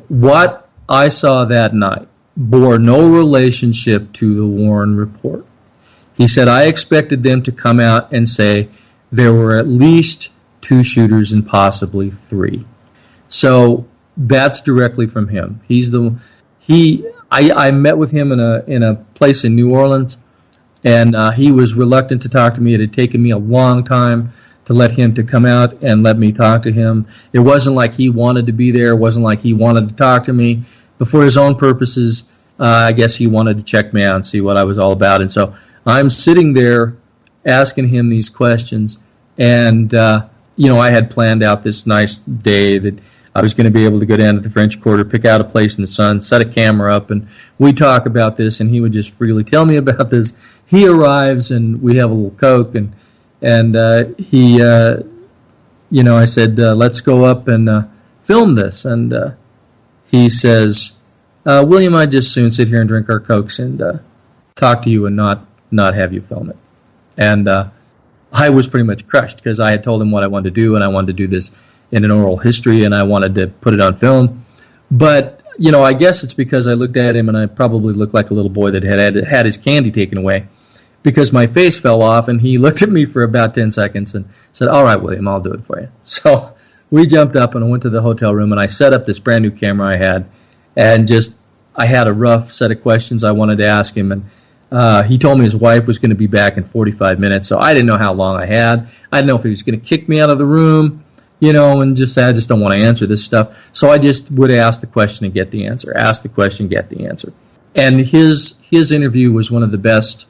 what I saw that night bore no relationship to the Warren report. He said, I expected them to come out and say there were at least 2 shooters and possibly 3. So that's directly from him. I met with him in a place in New Orleans, and he was reluctant to talk to me. It had taken me a long time to let him to come out and let me talk to him. It wasn't like he wanted to be there. It wasn't like he wanted to talk to me. But for his own purposes, I guess he wanted to check me out and see what I was all about. And so I'm sitting there asking him these questions, and I had planned out this nice day that I was going to be able to go down to the French Quarter, pick out a place in the sun, set a camera up, and we talk about this, and he would just freely tell me about this. He arrives, and we have a little Coke, and I said, let's go up and film this. And he says, William, I'd just soon sit here and drink our Cokes and talk to you and not have you film it. And I was pretty much crushed because I had told him what I wanted to do, and I wanted to do this in an oral history, and I wanted to put it on film. But, I guess it's because I looked at him and I probably looked like a little boy that had his candy taken away because my face fell off, and he looked at me for about 10 seconds and said, all right, William, I'll do it for you. So we jumped up and I went to the hotel room, and I set up this brand new camera I had, and I had a rough set of questions I wanted to ask him, and he told me his wife was going to be back in 45 minutes, so I didn't know how long I had. I didn't know if he was going to kick me out of the room, and just say, I just don't want to answer this stuff. So I just would ask the question and get the answer, ask the question, get the answer. And his interview was one of the best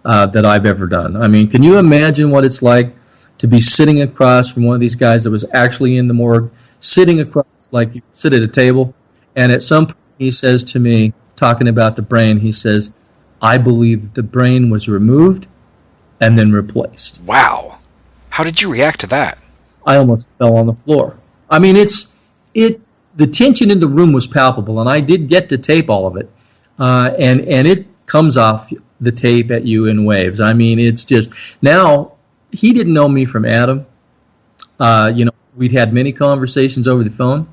that I've ever done. I mean, can you imagine what it's like to be sitting across from one of these guys that was actually in the morgue, sitting across like you sit at a table, and at some point he says to me, talking about the brain, he says, I believe the brain was removed and then replaced. Wow. How did you react to that? I almost fell on the floor. I mean, the tension in the room was palpable, and I did get to tape all of it, and it comes off the tape at you in waves. I mean, it's just, now, he didn't know me from Adam. We'd had many conversations over the phone,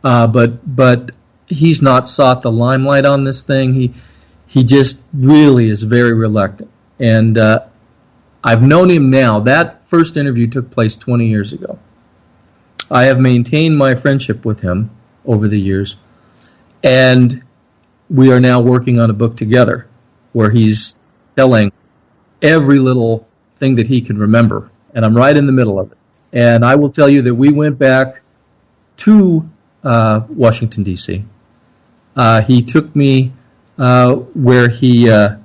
but he's not sought the limelight on this thing. he just really is very reluctant. And I've known him now. That first interview took place 20 years ago. I have maintained my friendship with him over the years, and we are now working on a book together where he's telling every little thing that he can remember, and I'm right in the middle of it. And I will tell you that we went back to Washington, D.C. He took me where he got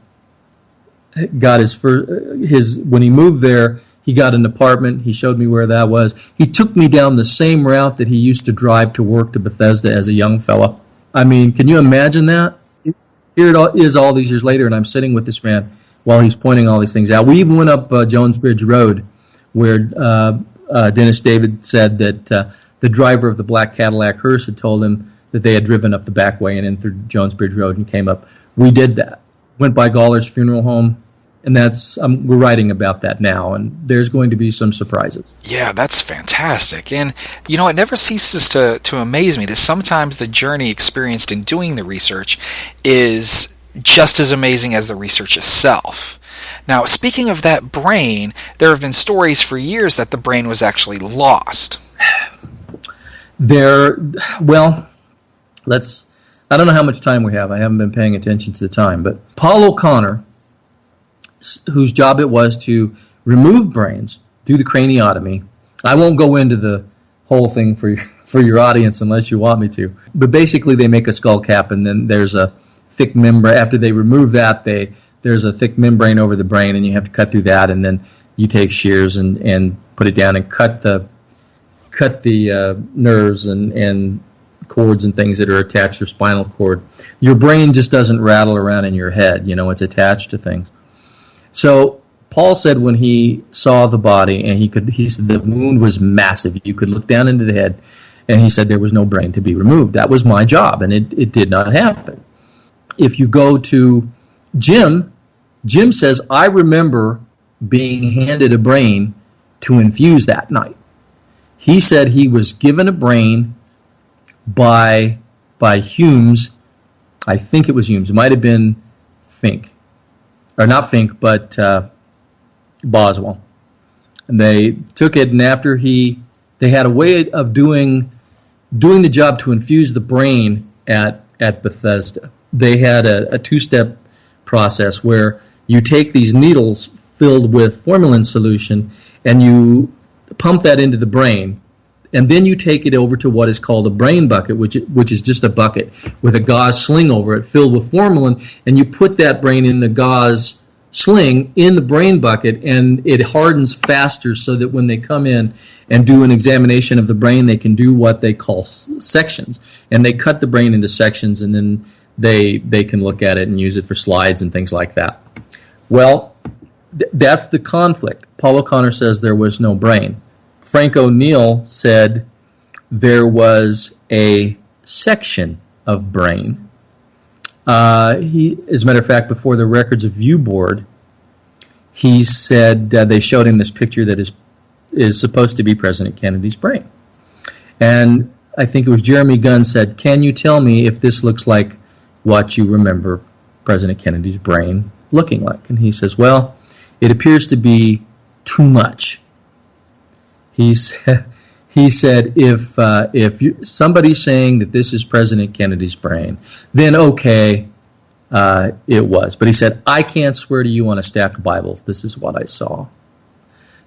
when he moved there, he got an apartment. He showed me where that was. He took me down the same route that he used to drive to work to Bethesda as a young fella. I mean, can you imagine that? Here it is all these years later, and I'm sitting with this man while he's pointing all these things out. We even went up Jones Bridge Road where Dennis David said that the driver of the black Cadillac hearse had told him that they had driven up the back way and in through Jones Bridge Road and came up. We did that. Went by Galler's funeral home, and we're writing about that now, and there's going to be some surprises. Yeah, that's fantastic. And, it never ceases to amaze me that sometimes the journey experienced in doing the research is just as amazing as the research itself. Now, speaking of that brain, there have been stories for years that the brain was actually lost. I don't know how much time we have. I haven't been paying attention to the time. But Paul O'Connor, whose job it was to remove brains, do the craniotomy. I won't go into the whole thing for your audience unless you want me to. But basically they make a skull cap, and then there's a thick membrane. After they remove that, there's a thick membrane over the brain, and you have to cut through that, and then you take shears and put it down and cut the nerves and cords and things that are attached to your spinal cord. Your brain just doesn't rattle around in your head. It's attached to things. So Paul said when he saw the body, and he said the wound was massive. You could look down into the head, and he said there was no brain to be removed. That was my job, and it did not happen. If you go to Jim says, I remember being handed a brain to infuse that night. He said he was given a brain by Humes. I think it was Humes. It might have been Fink. Or not Fink, but Boswell. And they took it, and after they had a way of doing the job to infuse the brain at Bethesda. They had a two-step process where you take these needles filled with formalin solution and you pump that into the brain, and then you take it over to what is called a brain bucket, which is just a bucket with a gauze sling over it filled with formalin, and you put that brain in the gauze sling in the brain bucket, and it hardens faster so that when they come in and do an examination of the brain, they can do what they call sections. And they cut the brain into sections, and then they can look at it and use it for slides and things like that. Well, that's the conflict. Paul O'Connor says there was no brain. Frank O'Neill said there was a section of brain. As a matter of fact, before the Records of View Board, he said they showed him this picture that is supposed to be President Kennedy's brain. And I think it was Jeremy Gunn said, can you tell me if this looks like what you remember President Kennedy's brain looking like? And he says, well, it appears to be too much. He said, if somebody's saying that this is President Kennedy's brain, then okay, it was. But he said, I can't swear to you on a stack of Bibles. This is what I saw.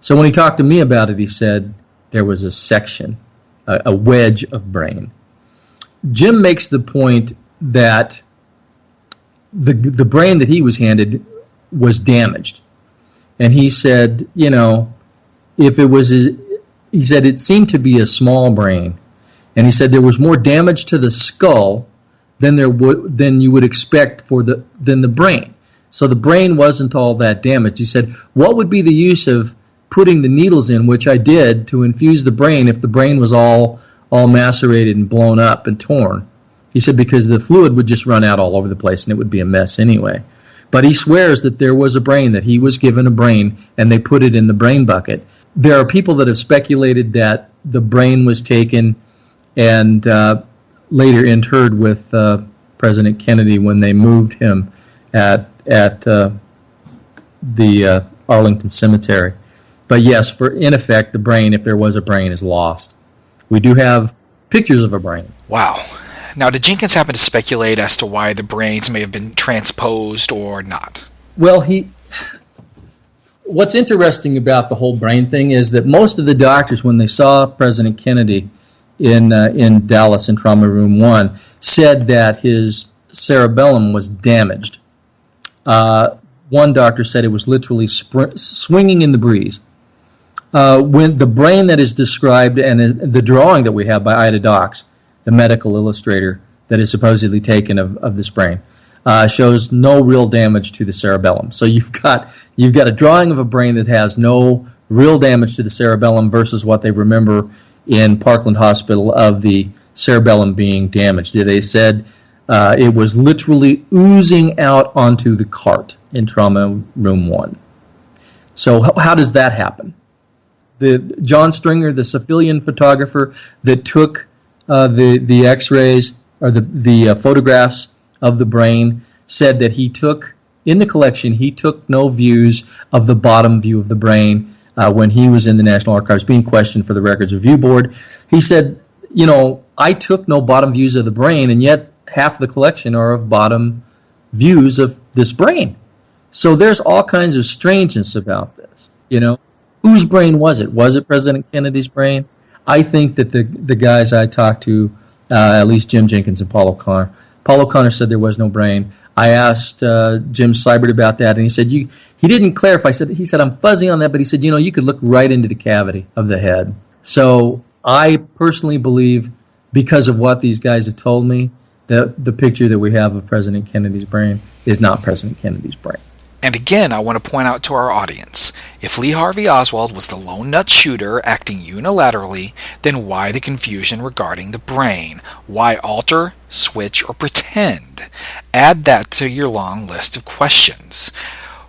So when he talked to me about it, he said there was a section, a wedge of brain. Jim makes the point that the brain that he was handed was damaged. And he said, if it was, he said it seemed to be a small brain. And he said there was more damage to the skull than you would expect than the brain. So the brain wasn't all that damaged. He said, what would be the use of putting the needles in, which I did, to infuse the brain if the brain was all macerated and blown up and torn? He said because the fluid would just run out all over the place and it would be a mess anyway. But he swears that there was a brain, that he was given a brain, and they put it in the brain bucket. There are people that have speculated that the brain was taken and later interred with President Kennedy when they moved him at the Arlington Cemetery. But yes, in effect, the brain, if there was a brain, is lost. We do have pictures of a brain. Wow. Now, did Jenkins happen to speculate as to why the brains may have been transposed or not? Well, what's interesting about the whole brain thing is that most of the doctors, when they saw President Kennedy in Dallas in Trauma Room 1, said that his cerebellum was damaged. One doctor said it was literally swinging in the breeze. When the brain that is described and the drawing that we have by Ida Docks, the medical illustrator that is supposedly taken of this brain, shows no real damage to the cerebellum. So you've got a drawing of a brain that has no real damage to the cerebellum versus what they remember in Parkland Hospital of the cerebellum being damaged. They said it was literally oozing out onto the cart in Trauma Room 1. So how does that happen? John Stringer, the civilian photographer that took the X-rays or the photographs of the brain, said that he took no views of the bottom view of the brain when he was in the National Archives being questioned for the Records Review Board. He said, I took no bottom views of the brain, and yet half the collection are of bottom views of this brain. So there's all kinds of strangeness about this, Whose brain was it? Was it President Kennedy's brain? I think that the guys I talked to, at least Jim Jenkins and Paul O'Connor said there was no brain. I asked Jim Seibert about that, and he said he didn't clarify. He said I'm fuzzy on that, but he said you could look right into the cavity of the head. So I personally believe, because of what these guys have told me, that the picture that we have of President Kennedy's brain is not President Kennedy's brain. And again, I want to point out to our audience, if Lee Harvey Oswald was the lone nut shooter acting unilaterally, then why the confusion regarding the brain? Why alter, switch, or pretend? Add that to your long list of questions.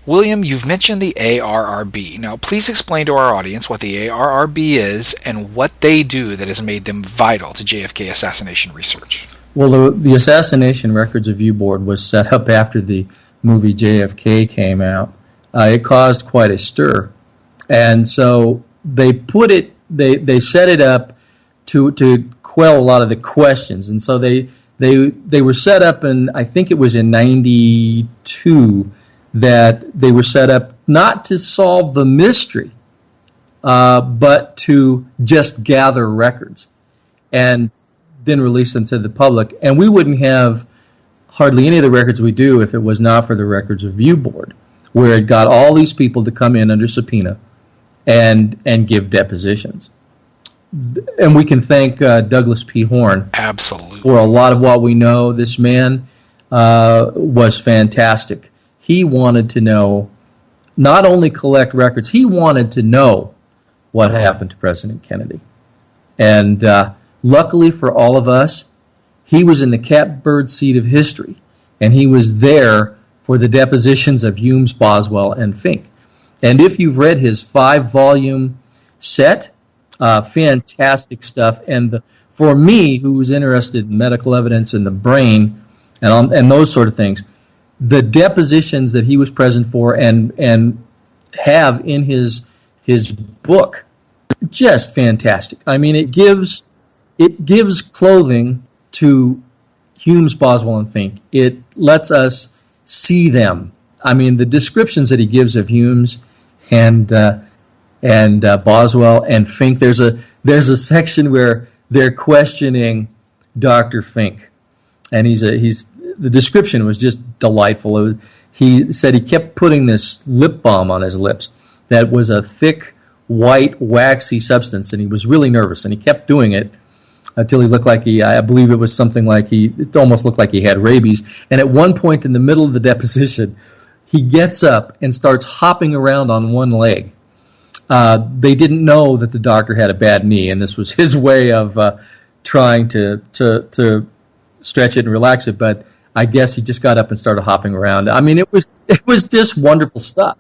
William, you've mentioned the ARRB. Now, please explain to our audience what the ARRB is and what they do that has made them vital to JFK assassination research. Well, the Assassination Records Review Board was set up after the movie JFK came out. It caused quite a stir, and so they set it up to quell a lot of the questions, and so they were set up, and I think it was in '92 that they were set up not to solve the mystery, but to just gather records and then release them to the public. And we wouldn't have hardly any of the records we do if it was not for the Records Review Board, where it got all these people to come in under subpoena and give depositions. And we can thank Douglas P. Horn. Absolutely. For a lot of what we know. This man was fantastic. He wanted to know, not only collect records, he wanted to know what happened to President Kennedy. And luckily for all of us, he was in the catbird seat of history, and he was there for the depositions of Humes, Boswell, and Fink. And if you've read his 5-volume set, fantastic stuff. And for me, who was interested in medical evidence and the brain and those sort of things, the depositions that he was present for and have in his book, just fantastic. I mean, it gives clothing to Humes, Boswell, and Fink. It lets us see them. I mean, the descriptions that he gives of Humes and Boswell and Fink. There's a section where they're questioning Dr. Fink, and the description was just delightful. He said he kept putting this lip balm on his lips that was a thick, white, waxy substance, and he was really nervous, and he kept doing it until he looked like I believe it was something like it almost looked like he had rabies. And at one point in the middle of the deposition, he gets up and starts hopping around on one leg. They didn't know that the doctor had a bad knee, and this was his way of trying to stretch it and relax it. But I guess he just got up and started hopping around. I mean, it was just wonderful stuff.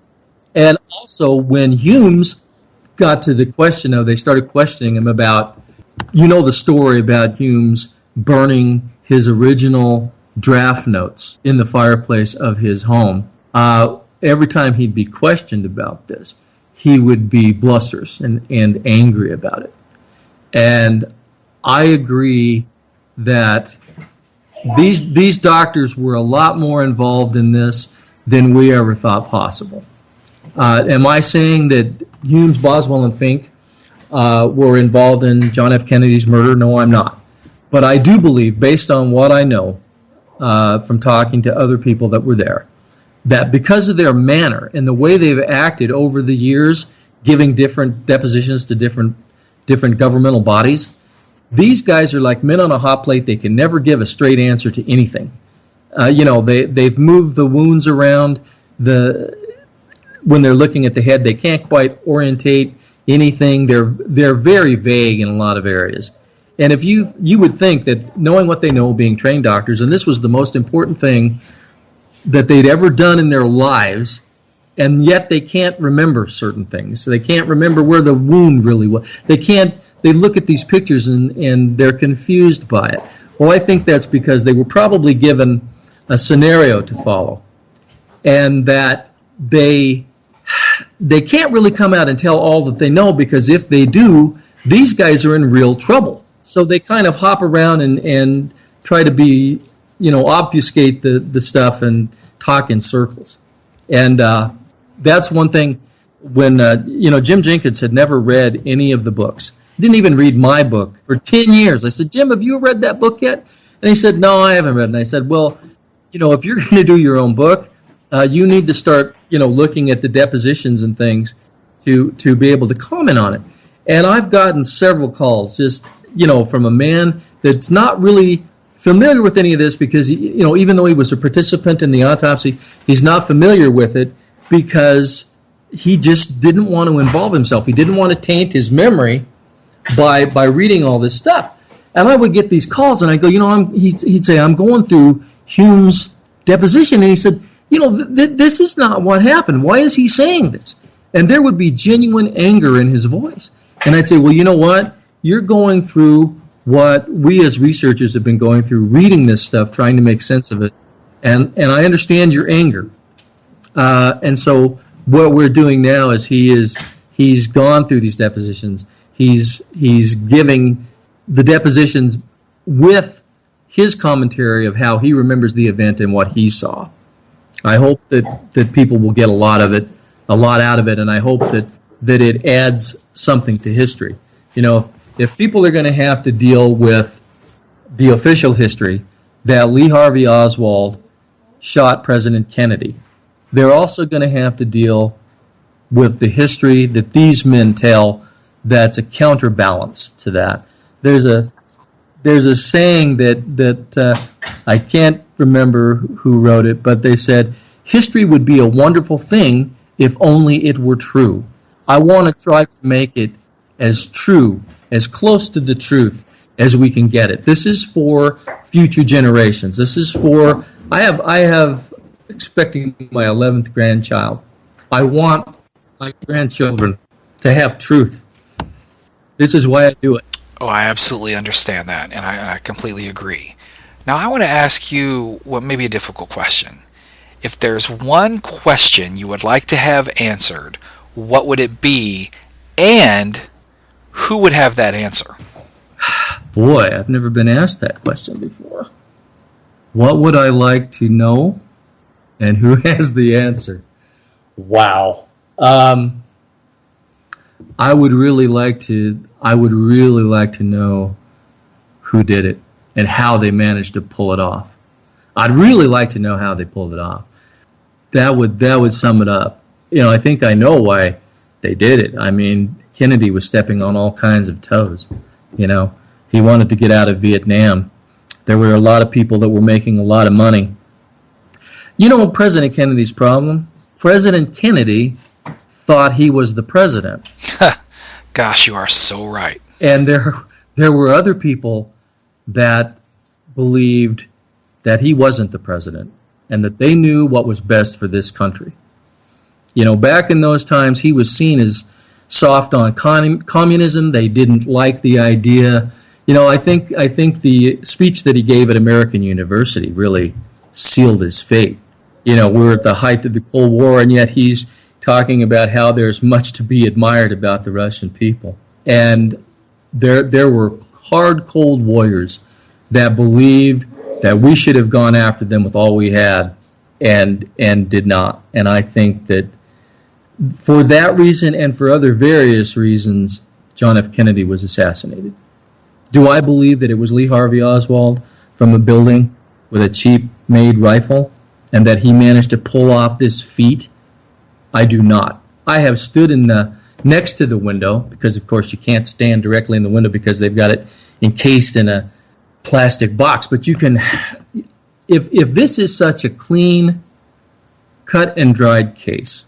And also, when Humes got to the question of, they started questioning him about, the story about Humes burning his original draft notes in the fireplace of his home. Every time he'd be questioned about this, he would be blusterous and angry about it. And I agree that these doctors were a lot more involved in this than we ever thought possible. Am I saying that Humes, Boswell, and Fink were involved in John F. Kennedy's murder? No, I'm not. But I do believe, based on what I know from talking to other people that were there, that because of their manner and the way they've acted over the years, giving different depositions to different governmental bodies, these guys are like men on a hot plate. They can never give a straight answer to anything. They've moved the wounds around. When they're looking at the head, they can't quite orientate anything. They're very vague in a lot of areas. And if you would think that knowing what they know, being trained doctors, and this was the most important thing that they'd ever done in their lives, and yet they can't remember certain things. So they can't remember where the wound really was. They look at these pictures and they're confused by it. Well, I think that's because they were probably given a scenario to follow, and that they can't really come out and tell all that they know, because if they do, these guys are in real trouble. So they kind of hop around and try to be, obfuscate the stuff and talk in circles. And that's one thing. When Jim Jenkins had never read any of the books, didn't even read my book for 10 years. I said, Jim, have you read that book yet? And he said, no, I haven't read it. And I said, well, if you're going to do your own book, you need to start, looking at the depositions and things to be able to comment on it. And I've gotten several calls just, from a man that's not really familiar with any of this, because, even though he was a participant in the autopsy, he's not familiar with it because he just didn't want to involve himself. He didn't want to taint his memory by reading all this stuff. And I would get these calls, and I go, he'd say, I'm going through Hume's deposition. And he said, this is not what happened. Why is he saying this? And there would be genuine anger in his voice. And I'd say, well, you know what? You're going through what we as researchers have been going through, reading this stuff, trying to make sense of it. And I understand your anger. And so what we're doing now is he's gone through these depositions. He's giving the depositions with his commentary of how he remembers the event and what he saw. I hope that people will get a lot out of it, and I hope that it adds something to history. If people are going to have to deal with the official history that Lee Harvey Oswald shot President Kennedy, they're also going to have to deal with the history that these men tell that's a counterbalance to that. There's a saying that I can't remember who wrote it, but they said, history would be a wonderful thing if only it were true. I want to try to make it as true, as close to the truth as we can get it. This is for future generations. This is for, I have expecting my 11th grandchild. I want my grandchildren to have truth. This is why I do it. Oh, I absolutely understand that, and I completely agree. Now, I want to ask you what may be a difficult question. If there's one question you would like to have answered, what would it be, and who would have that answer? Boy, I've never been asked that question before. What would I like to know, and who has the answer? Wow. I would really like to know who did it and how they managed to pull it off. I'd really like to know how they pulled it off. That would sum it up. I think I know why they did it. I mean, Kennedy was stepping on all kinds of toes. He wanted to get out of Vietnam. There were a lot of people that were making a lot of money. President Kennedy's problem? President Kennedy thought he was the president. Gosh, you are so right. And there were other people that believed that he wasn't the president and that they knew what was best for this country. Back in those times, he was seen as soft on communism. They didn't like the idea, I think the speech that he gave at American University really sealed his fate. We're at the height of the Cold War, and yet he's talking about how there's much to be admired about the Russian people. And there were hard, cold warriors that believed that we should have gone after them with all we had, and did not. And I think that for that reason and for other various reasons, John F. Kennedy was assassinated. Do I believe that it was Lee Harvey Oswald from a building with a cheap-made rifle and that he managed to pull off this feat? I do not. I have stood next to the window, because of course you can't stand directly in the window because they've got it encased in a plastic box. But you can, if this is such a clean, cut and dried case,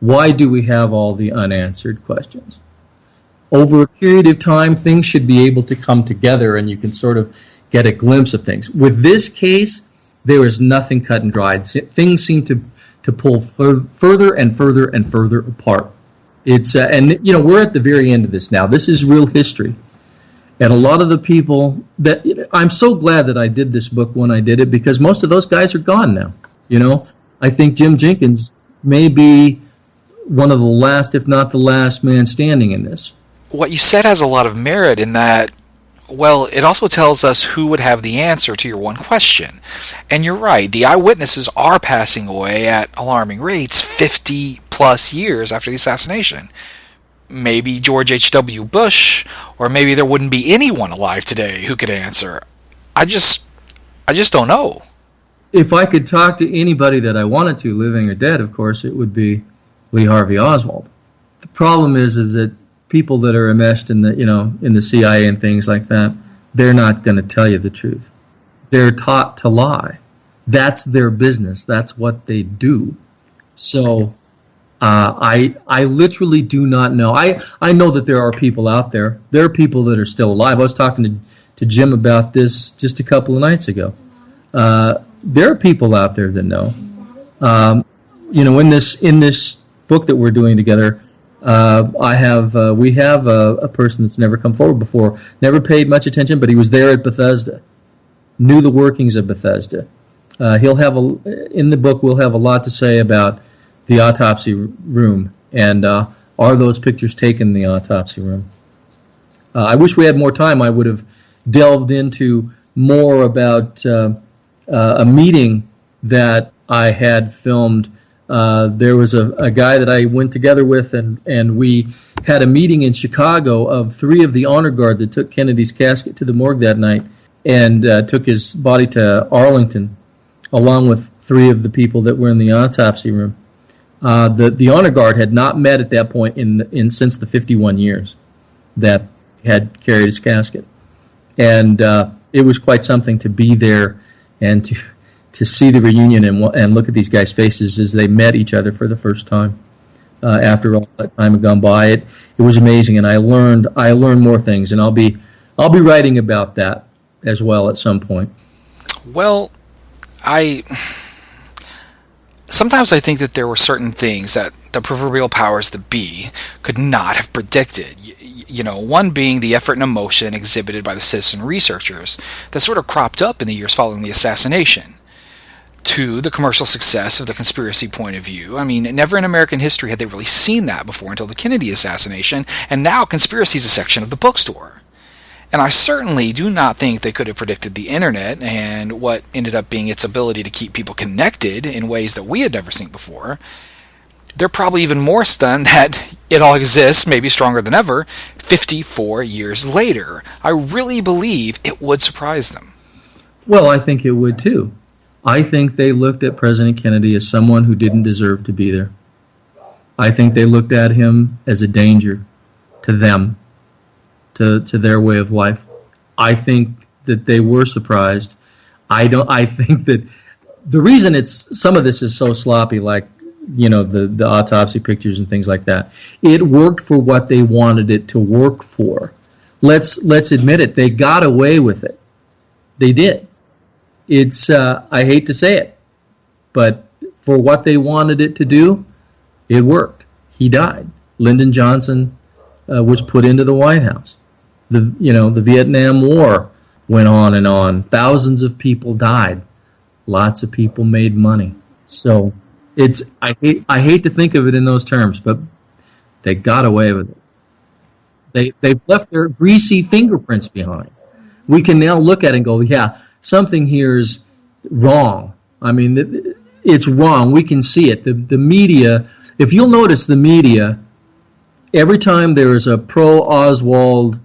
why do we have all the unanswered questions? Over a period of time, things should be able to come together and you can sort of get a glimpse of things. With this case, there is nothing cut and dried. Things seem to pull further and further and further apart. It's and we're at the very end of this now. This is real history. And a lot of the people that I'm so glad that I did this book when I did it, because most of those guys are gone now. I think Jim Jenkins may be one of the last, if not the last man standing in this. What you said has a lot of merit in that, well, it also tells us who would have the answer to your one question. And you're right, the eyewitnesses are passing away at alarming rates 50-plus years after the assassination. Maybe George H.W. Bush, or maybe there wouldn't be anyone alive today who could answer. I just don't know. If I could talk to anybody that I wanted to, living or dead, of course, it would be Lee Harvey Oswald. The problem is that people that are enmeshed in the CIA and things like that, they're not going to tell you the truth. They're taught to lie. That's their business. That's what they do. So I literally do not know. I know that there are people out there. There are people that are still alive. I was talking to Jim about this just a couple of nights ago. There are people out there that know. In this book that we're doing together, we have a person that's never come forward before, never paid much attention, but he was there at Bethesda, knew the workings of Bethesda. In the book, we'll have a lot to say about the autopsy room and are those pictures taken in the autopsy room. I wish we had more time. I would have delved into more about a meeting that I had filmed. There was a guy that I went together with, and we had a meeting in Chicago of 3 of the honor guard that took Kennedy's casket to the morgue that night and took his body to Arlington, along with 3 of the people that were in the autopsy room. The honor guard had not met at that point since the 51 years that had carried his casket, and it was quite something to be there and to see the reunion and look at these guys' faces as they met each other for the first time after all that time had gone by. It was amazing, and I learned more things, and I'll be writing about that as well at some point. Well, sometimes I think that there were certain things that the proverbial powers that be could not have predicted. One being the effort and emotion exhibited by the citizen researchers that sort of cropped up in the years following the assassination. 2, the commercial success of the conspiracy point of view. I mean, never in American history had they really seen that before until the Kennedy assassination, and now conspiracy is a section of the bookstore. And I certainly do not think they could have predicted the internet and what ended up being its ability to keep people connected in ways that we had never seen before. They're probably even more stunned that it all exists, maybe stronger than ever, 54 years later. I really believe it would surprise them. Well, I think it would too. I think they looked at President Kennedy as someone who didn't deserve to be there. I think they looked at him as a danger to them, to their way of life. I think that they were surprised. I think that the reason some of this is so sloppy, like the autopsy pictures and things like that, it worked for what they wanted it to work for. Let's admit it. They got away with it. They did. It's I hate to say it, but for what they wanted it to do, it worked. He died. Lyndon Johnson was put into the White House. The Vietnam War went on and on. Thousands of people died. Lots of people made money. So I hate to think of it in those terms, but they got away with it. They've left their greasy fingerprints behind. We can now look at it and go, yeah, something here is wrong. I mean, it's wrong. We can see it. The media, if you'll notice the media, every time there is a pro-Oswald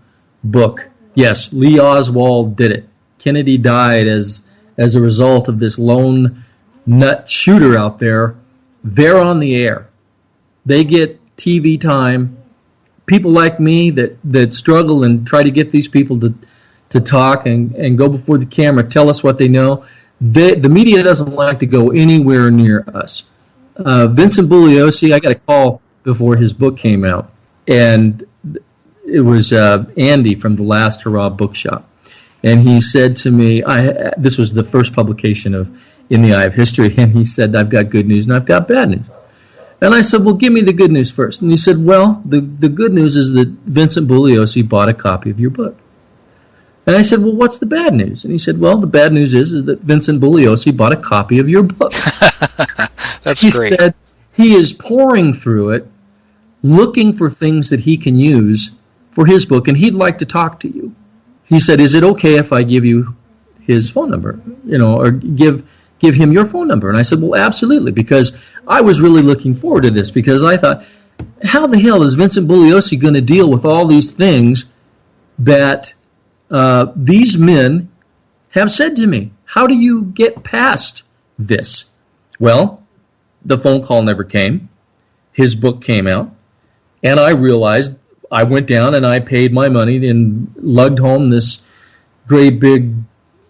book, yes, Lee Oswald did it. Kennedy died as a result of this lone nut shooter out there. They're on the air. They get TV time. People like me that struggle and try to get these people to talk and go before the camera, tell us what they know. The media doesn't like to go anywhere near us. Vincent Bugliosi, I got a call before his book came out, and it was Andy from the Last Hurrah Bookshop. And he said to me, this was the first publication of In the Eye of History, and he said, I've got good news and I've got bad news. And I said, well, give me the good news first. And he said, well, the good news is that Vincent Bugliosi bought a copy of your book. And I said, well, what's the bad news? And he said, well, the bad news is that Vincent Bugliosi bought a copy of your book. That's great. He said he is pouring through it, looking for things that he can use for his book, and he'd like to talk to you. He said, is it okay if I give you his phone number, or give him your phone number? And I said, well, absolutely, because I was really looking forward to this, because I thought, how the hell is Vincent Bugliosi going to deal with all these things that these men have said to me? How do you get past this? Well, the phone call never came. His book came out, and I realized I went down and I paid my money and lugged home this great big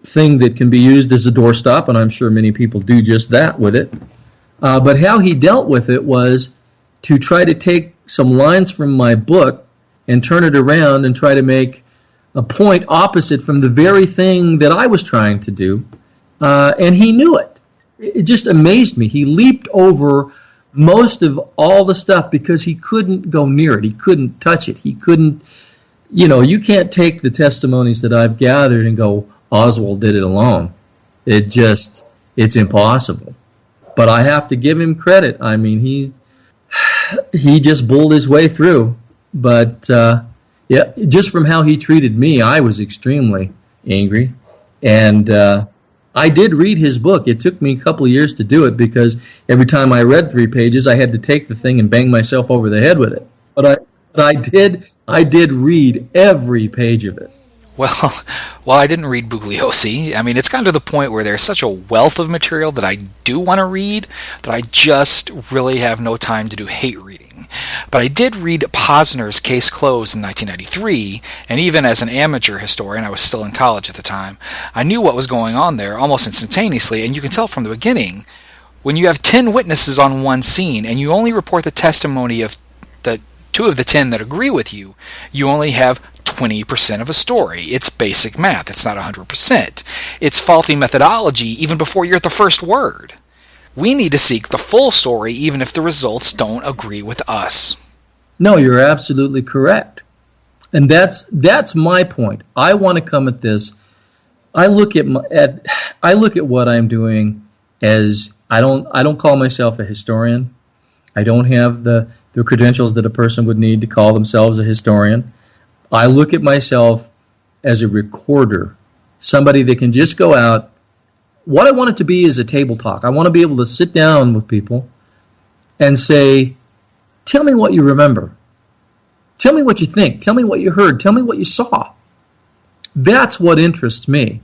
thing that can be used as a doorstop, and I'm sure many people do just that with it. But how he dealt with it was to try to take some lines from my book and turn it around and try to make a point opposite from the very thing that I was trying to do. And he knew it. It just amazed me. He leaped over most of all the stuff because he couldn't go near it. He couldn't touch it. He couldn't, you can't take the testimonies that I've gathered and go, Oswald did it alone. It's impossible. But I have to give him credit. I mean, he just bulled his way through. But, yeah, just from how he treated me, I was extremely angry. And I did read his book. It took me a couple of years to do it because every time I read 3 pages, I had to take the thing and bang myself over the head with it. But I did read every page of it. Well, I didn't read Bugliosi. I mean, it's gotten to the point where there's such a wealth of material that I do want to read that I just really have no time to do hate reading. But I did read Posner's Case Closed in 1993, and even as an amateur historian, I was still in college at the time, I knew what was going on there almost instantaneously, and you can tell from the beginning, when you have 10 witnesses on one scene, and you only report the testimony of the 2 of the 10 that agree with you, you only have 20% of a story. It's basic math. It's not 100%. It's faulty methodology even before you're at the first word. We need to seek the full story even if the results don't agree with us. No, you're absolutely correct. And that's my point. I want to come at this. I look at what I'm doing as I don't call myself a historian. I don't have the credentials that a person would need to call themselves a historian. I look at myself as a recorder, somebody that can just go out. What I want it to be is a table talk. I want to be able to sit down with people and say, tell me what you remember. Tell me what you think. Tell me what you heard. Tell me what you saw. That's what interests me,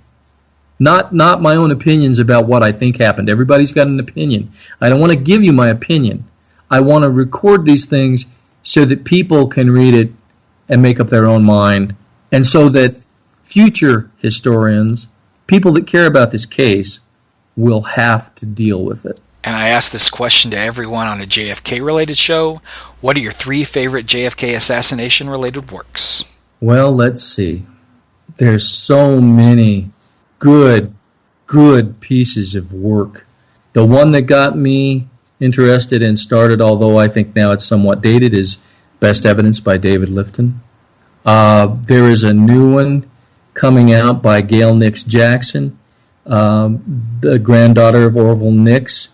not my own opinions about what I think happened. Everybody's got an opinion. I don't want to give you my opinion. I want to record these things so that people can read it and make up their own mind, and so that future historians, people that care about this case, will have to deal with it. And I asked this question to everyone on a JFK-related show. What are your 3 favorite JFK assassination-related works? Well, let's see. There's so many good pieces of work. The one that got me interested and started, although I think now it's somewhat dated, is Best Evidence by David Lifton. There is a new one coming out by Gail Nix Jackson, the granddaughter of Orville Nix,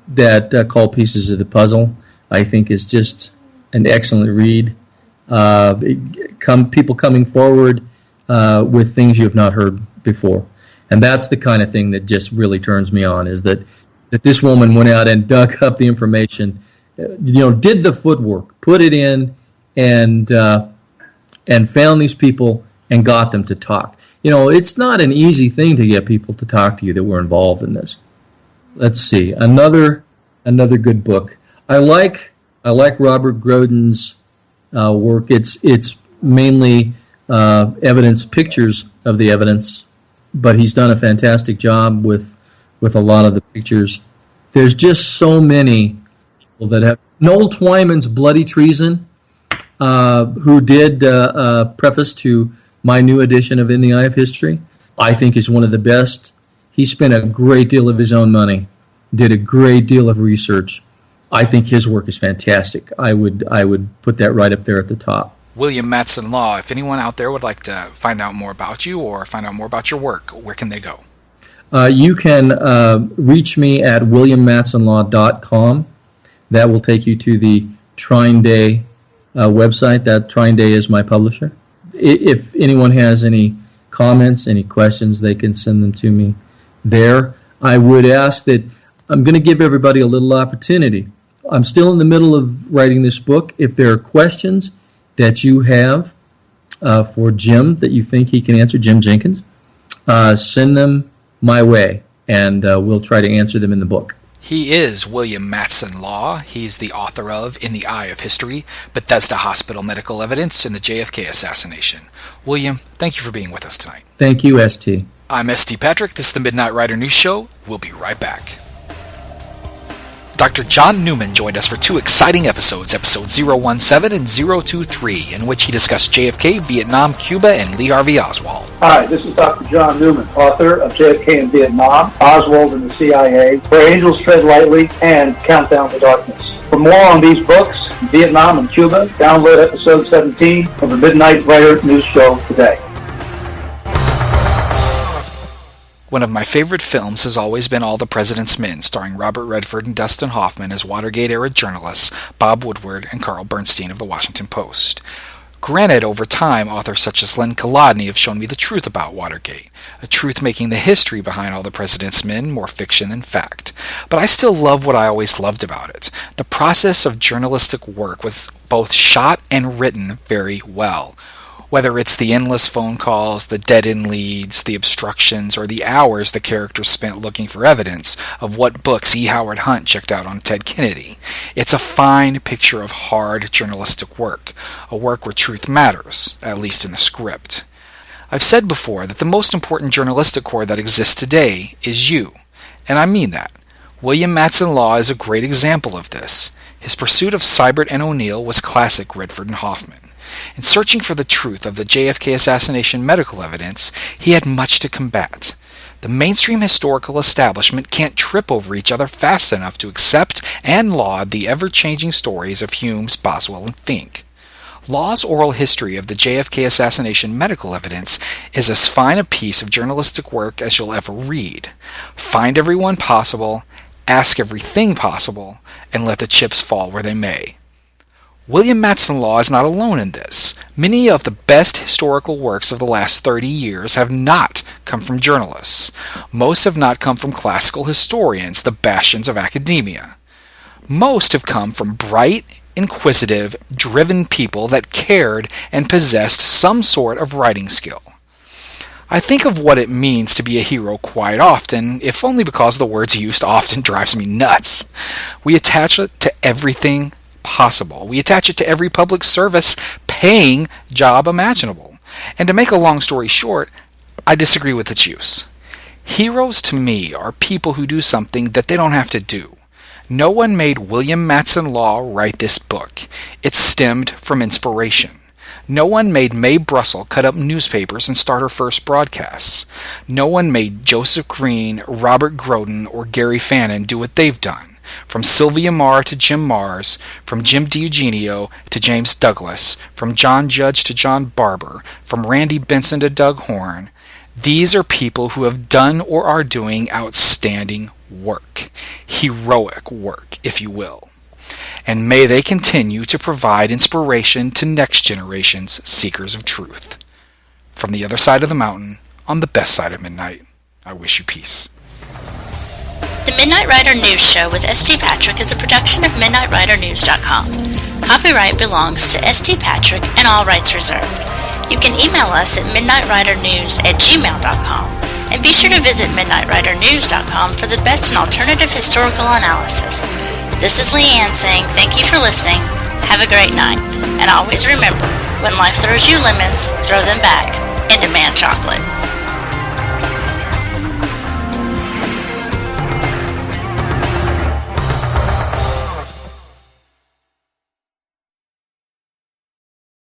that called Pieces of the Puzzle. I think is just an excellent read. People coming forward with things you have not heard before. And that's the kind of thing that just really turns me on, is that this woman went out and dug up the information, did the footwork, put it in, and found these people and got them to talk. It's not an easy thing to get people to talk to you that were involved in this. Let's see, another good book. I like Robert Groden's work. It's mainly evidence, pictures of the evidence, but he's done a fantastic job with a lot of the pictures. There's just so many people that have. Noel Twyman's Bloody Treason, who did preface to my new edition of In the Eye of History, I think is one of the best. He spent a great deal of his own money, did a great deal of research. I think his work is fantastic. I would put that right up there at the top. William Matson Law, if anyone out there would like to find out more about you or find out more about your work, where can they go? You can reach me at williammatsonlaw.com. That will take you to the Trine Day website. That Trine Day is my publisher. If anyone has any comments, any questions, they can send them to me there. I would ask that I'm going to give everybody a little opportunity. I'm still in the middle of writing this book. If there are questions that you have for Jim that you think he can answer, Jim Jenkins, send them my way, and we'll try to answer them in the book. He is William Matson Law. He's the author of In the Eye of History, Bethesda Hospital Medical Evidence, and the JFK Assassination. William, thank you for being with us tonight. Thank you, ST. I'm ST Patrick. This is the Midnight Rider News Show. We'll be right back. Dr. John Newman joined us for two exciting episodes, episodes 017 and 023, in which he discussed JFK, Vietnam, Cuba, and Lee Harvey Oswald. Hi, this is Dr. John Newman, author of JFK and Vietnam, Oswald and the CIA, Where Angels Tread Lightly, and Countdown to Darkness. For more on these books, Vietnam and Cuba, download episode 17 of the Midnight Rider News Show today. One of my favorite films has always been All the President's Men, starring Robert Redford and Dustin Hoffman as Watergate-era journalists Bob Woodward and Carl Bernstein of the Washington Post. Granted, over time, authors such as Len Kolodny have shown me the truth about Watergate, a truth making the history behind All the President's Men more fiction than fact. But I still love what I always loved about it. The process of journalistic work was both shot and written very well. Whether it's the endless phone calls, the dead-end leads, the obstructions, or the hours the characters spent looking for evidence of what books E. Howard Hunt checked out on Ted Kennedy, it's a fine picture of hard journalistic work, a work where truth matters, at least in the script. I've said before that the most important journalistic corps that exists today is you, and I mean that. William Matson Law is a great example of this. His pursuit of Seibert and O'Neill was classic Redford and Hoffman. In searching for the truth of the JFK assassination medical evidence, he had much to combat. The mainstream historical establishment can't trip over each other fast enough to accept and laud the ever-changing stories of Humes, Boswell, and Fink. Law's oral history of the JFK assassination medical evidence is as fine a piece of journalistic work as you'll ever read. Find everyone possible, ask everything possible, and let the chips fall where they may. William Matson Law is not alone in this. Many of the best historical works of the last 30 years have not come from journalists. Most have not come from classical historians, the bastions of academia. Most have come from bright, inquisitive, driven people that cared and possessed some sort of writing skill. I think of what it means to be a hero quite often, if only because the words used often drives me nuts. We attach it to everything possible. We attach it to every public service paying job imaginable. And to make a long story short, I disagree with its use. Heroes to me are people who do something that they don't have to do. No one made William Matson Law write this book. It stemmed from inspiration. No one made Mae Brussel cut up newspapers and start her first broadcasts. No one made Joseph Green, Robert Groden, or Gary Fannin do what they've done. from Sylvia Marr to Jim Mars, from Jim DiEugenio to James Douglas, from John Judge to John Barber, from Randy Benson to Doug Horn. These are people who have done or are doing outstanding work, heroic work, if you will. And may they continue to provide inspiration to next generation's seekers of truth. From the other side of the mountain, on the best side of midnight, I wish you peace. The Midnight Rider News Show with S.T. Patrick is a production of MidnightRiderNews.com. Copyright belongs to S.T. Patrick and all rights reserved. You can email us at midnightridernews@gmail.com, and be sure to visit MidnightRiderNews.com for the best in alternative historical analysis. This is Leanne saying thank you for listening, have a great night, and always remember, when life throws you lemons, throw them back and demand chocolate.